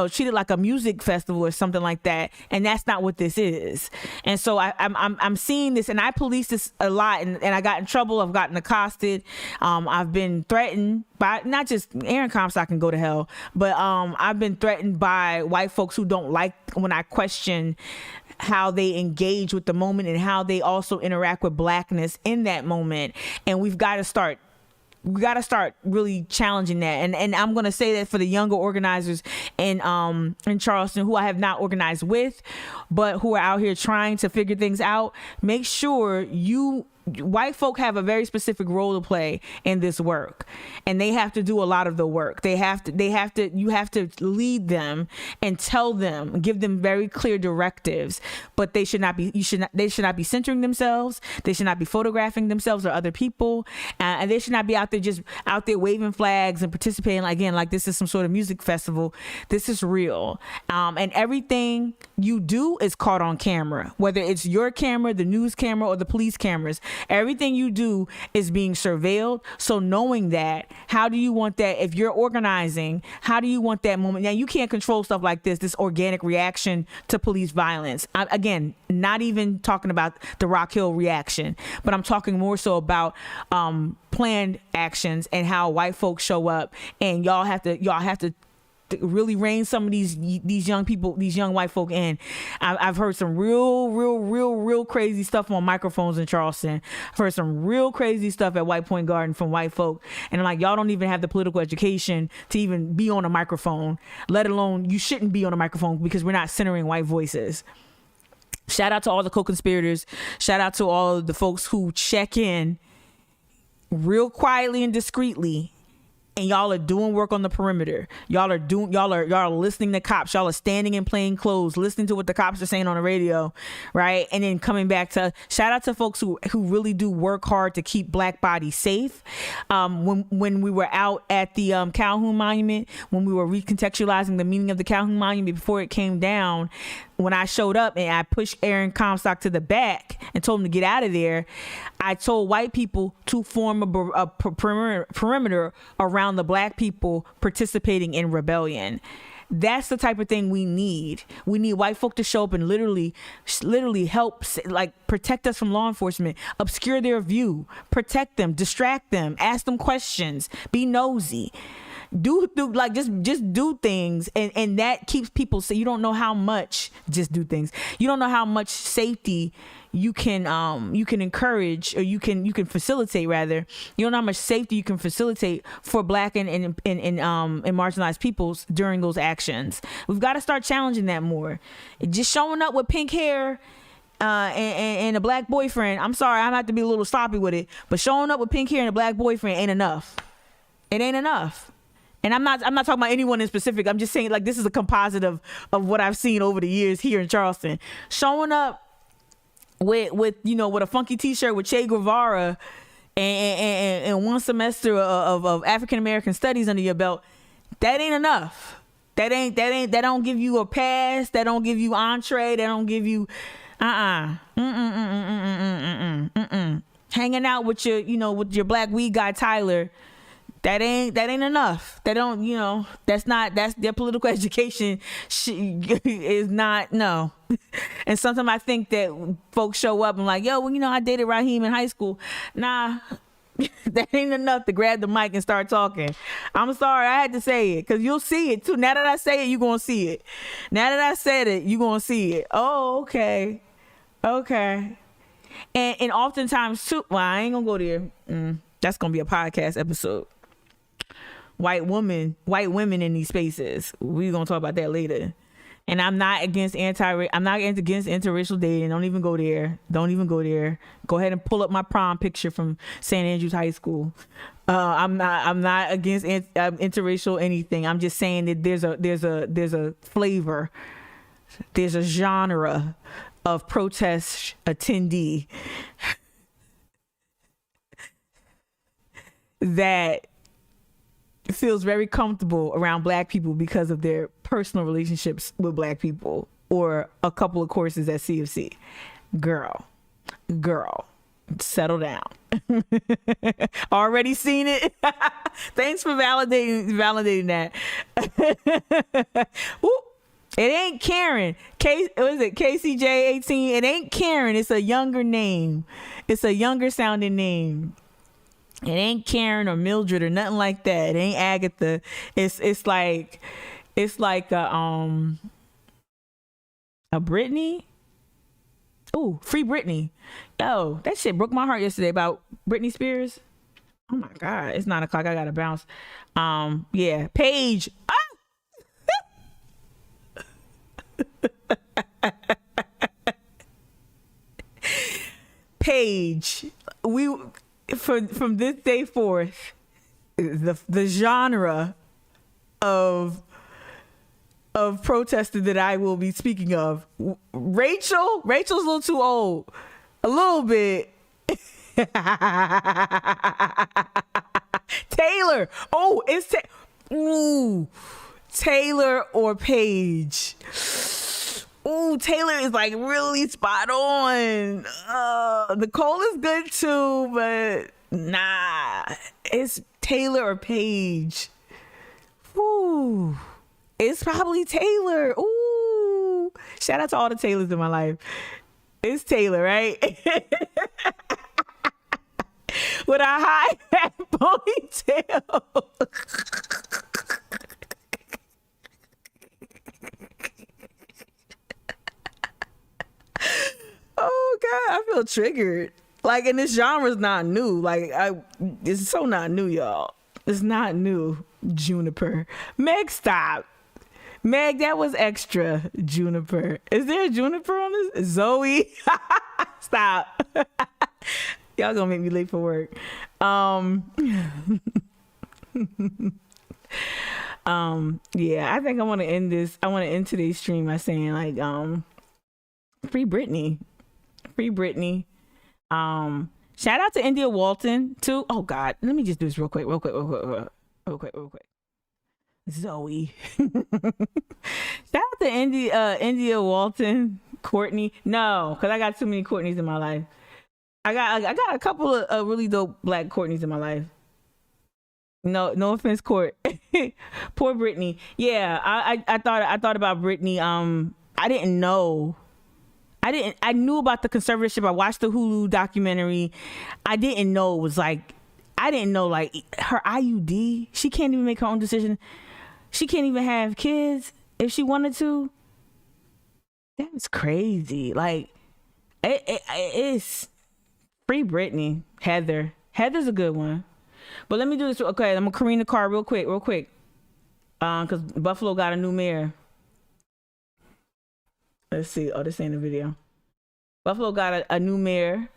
treat it like a music festival or something like that, and that's not what this is. And so I'm seeing this, and I police this a lot, and I got in trouble. I've gotten accosted. I've been threatened by, not just Aaron Comstock can go to hell, but I've been threatened by white folks who don't like when I question how they engage with the moment and how they also interact with Blackness in that moment. And we got to start really challenging that. And I'm going to say that for the younger organizers in Charleston who I have not organized with, but who are out here trying to figure things out, make sure white folk have a very specific role to play in this work, and they have to do a lot of the work. You have to lead them and tell them, give them very clear directives, but they should not be centering themselves. They should not be photographing themselves or other people, and they should not be out there waving flags and participating like this is some sort of music festival. This is real, and everything you do is caught on camera, whether it's your camera, the news camera, or the police cameras. Everything you do is being surveilled. So knowing that, how do you want that if you're organizing? How do you want that moment? Now, you can't control stuff like this organic reaction to police violence. Again, not even talking about the Rock Hill reaction, but I'm talking more so about planned actions and how white folks show up, and y'all have to really rein some of these young people, these young white folk in. I've heard some real crazy stuff on microphones in Charleston. I've heard some real crazy stuff at White Point Garden from white folk, and I'm like, y'all don't even have the political education to even be on a microphone, let alone you shouldn't be on a microphone, because we're not centering white voices. Shout out to all the co-conspirators. Shout out to all the folks who check in real quietly and discreetly, and y'all are doing work on the perimeter. Y'all are listening to cops. Y'all are standing in plain clothes, listening to what the cops are saying on the radio, right? And then coming back to shout out to folks who really do work hard to keep Black bodies safe. When we were out at the Calhoun Monument, when we were recontextualizing the meaning of the Calhoun Monument before it came down, when I showed up and I pushed Aaron Comstock to the back and told him to get out of there, I told white people to form a perimeter around the black people participating in rebellion. That's the type of thing we need. We need white folk to show up and literally help, like, protect us from law enforcement, obscure their view, protect them, distract them, ask them questions, be nosy. Do like just do things, and that keeps people. So you don't know how much just do things. You don't know how much safety you can encourage, or you can facilitate, rather. You don't know how much safety you can facilitate for black and marginalized peoples during those actions. We've got to start challenging that more. Just showing up with pink hair and a black boyfriend. I'm sorry, I'm have to be a little sloppy with it, but showing up with pink hair and a black boyfriend ain't enough. It ain't enough. And I'm not talking about anyone in specific. I'm just saying, like, this is a composite of what I've seen over the years here in Charleston. Showing up with a funky t-shirt with Che Guevara and one semester of African American studies under your belt, that ain't enough. That don't give you a pass. That don't give you entree. That don't give you hanging out with your black weed guy Tyler. That ain't enough. That's their political education is not, no. And sometimes I think that folks show up and like, yo, well, I dated Raheem in high school. Nah, that ain't enough to grab the mic and start talking. I'm sorry, I had to say it, because you'll see it too. Now that I say it, you're going to see it. Now that I said it, you're going to see it. Oh, okay. And oftentimes too, well, I ain't going to go there. That's going to be a podcast episode. White women in these spaces. We're gonna talk about that later. And I'm not against interracial dating. Don't even go there. Go ahead and pull up my prom picture from St. Andrews High School. I'm not against interracial anything. I'm just saying that there's a flavor, there's a genre of protest attendee that feels very comfortable around black people because of their personal relationships with black people or a couple of courses at CFC. Girl, settle down. Already seen it. Thanks for validating that. It ain't Karen. Was it KCJ 18? It ain't Karen. It's a younger name. It's a younger sounding name. It ain't Karen or Mildred or nothing like that. It ain't Agatha. It's like a Brittany. Ooh, free Britney. Yo, that shit broke my heart yesterday about Britney Spears. Oh my God, it's 9 o'clock. I gotta bounce. Yeah, Paige. Paige. From this day forth, the genre of protester that I will be speaking of, Rachel's a little too old, a little bit. Taylor, it's Taylor or Paige. Ooh, Taylor is like really spot on. Nicole is good too, but nah, it's Taylor or Paige. Ooh, it's probably Taylor. Ooh, shout out to all the Taylors in my life. It's Taylor, right? With a high hat ponytail. Oh God, I feel triggered. Like, and this genre is not new. Like, it's so not new, y'all. It's not new. Juniper. Meg, stop. Meg, that was extra. Juniper. Is there a Juniper on this? Zoe. Stop. Y'all gonna make me late for work. Yeah, I think I want to end this. I want to end today's stream by saying, like, free Britney. Free Britney. Shout out to India Walton too. Oh God, let me just do this real quick. Zoe. Shout out to India Walton, Courtney. No, because I got too many Courtneys in my life. I got a couple of really dope black Courtneys in my life. No offense, Court. Poor Brittany. Yeah, I thought about Brittany. I didn't know. I knew about the conservatorship. I watched the Hulu documentary. I didn't know it was like, I didn't know like her IUD. She can't even make her own decision. She can't even have kids if she wanted to. That was crazy. Like, it's free Brittany. Heather's a good one. But let me do this. Okay, I'm gonna careen the car real quick. Because Buffalo got a new mayor. Let's see. Oh, this ain't a video. Buffalo got a new mayor.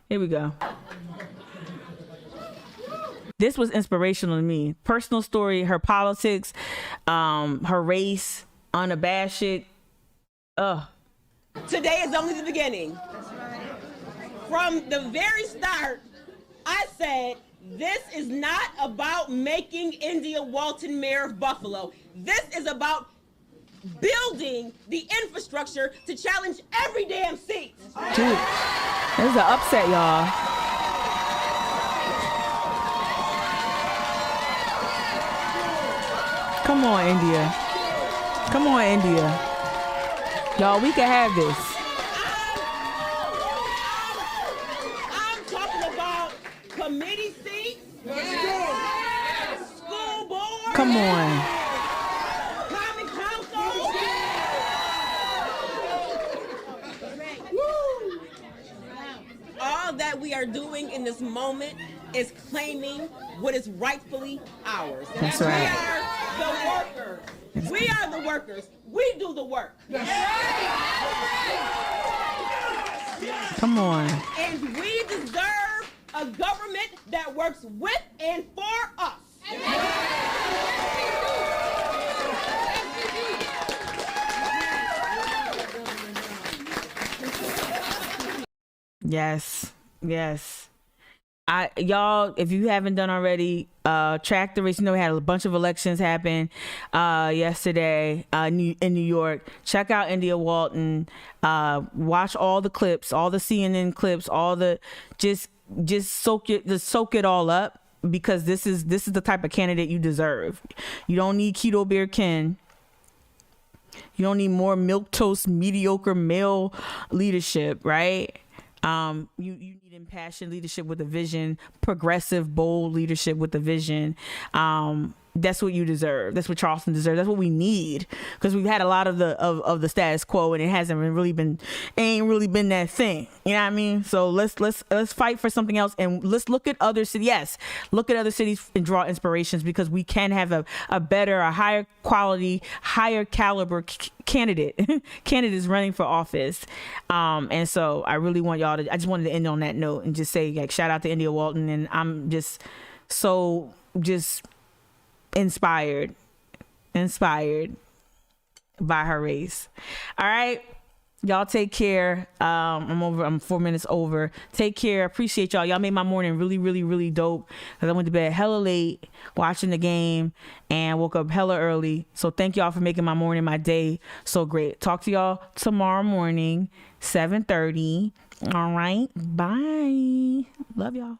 Here we go. This was inspirational to me. Personal story, her politics, her race, unabashed. Today is only the beginning. From the very start, I said, this is not about making India Walton mayor of Buffalo. This is about building the infrastructure to challenge every damn seat. Dude, this is an upset, y'all. Come on, India. Come on, India. Y'all, we can have this. I'm talking about committee seats, school board. Come on. Common council. All that we are doing in this moment is claiming what is rightfully ours. That's right. We are the workers. We are the workers. We do the work. Come on. And we deserve a government that works with and for us. Yes. Y'all, if you haven't done already, track the race. You know, we had a bunch of elections happen yesterday in New York. Check out India Walton. Watch all the clips, all the CNN clips, all the just soak it all up, because this is the type of candidate you deserve. You don't need Keto Bear Ken. You don't need more milquetoast mediocre male leadership, right? You need impassioned leadership with a vision, progressive, bold leadership with a vision. That's what you deserve. That's what Charleston deserves. That's what we need, because we've had a lot of the status quo, and it hasn't ain't really been that thing. You know what I mean? So let's fight for something else, and let's look at other cities. Yes, look at other cities and draw inspirations, because we can have a better, a higher quality, higher caliber candidates running for office. And so I really want y'all to. I just wanted to end on that note and just say, like, shout out to India Walton, and I'm just so inspired by her race. All right, y'all, take care. I'm 4 minutes over. Take care. Appreciate y'all made my morning really, really, really dope, because I went to bed hella late watching the game and woke up hella early. So thank y'all for making my morning, my day so great. Talk to y'all tomorrow morning, 7:30. All right, bye. Love y'all.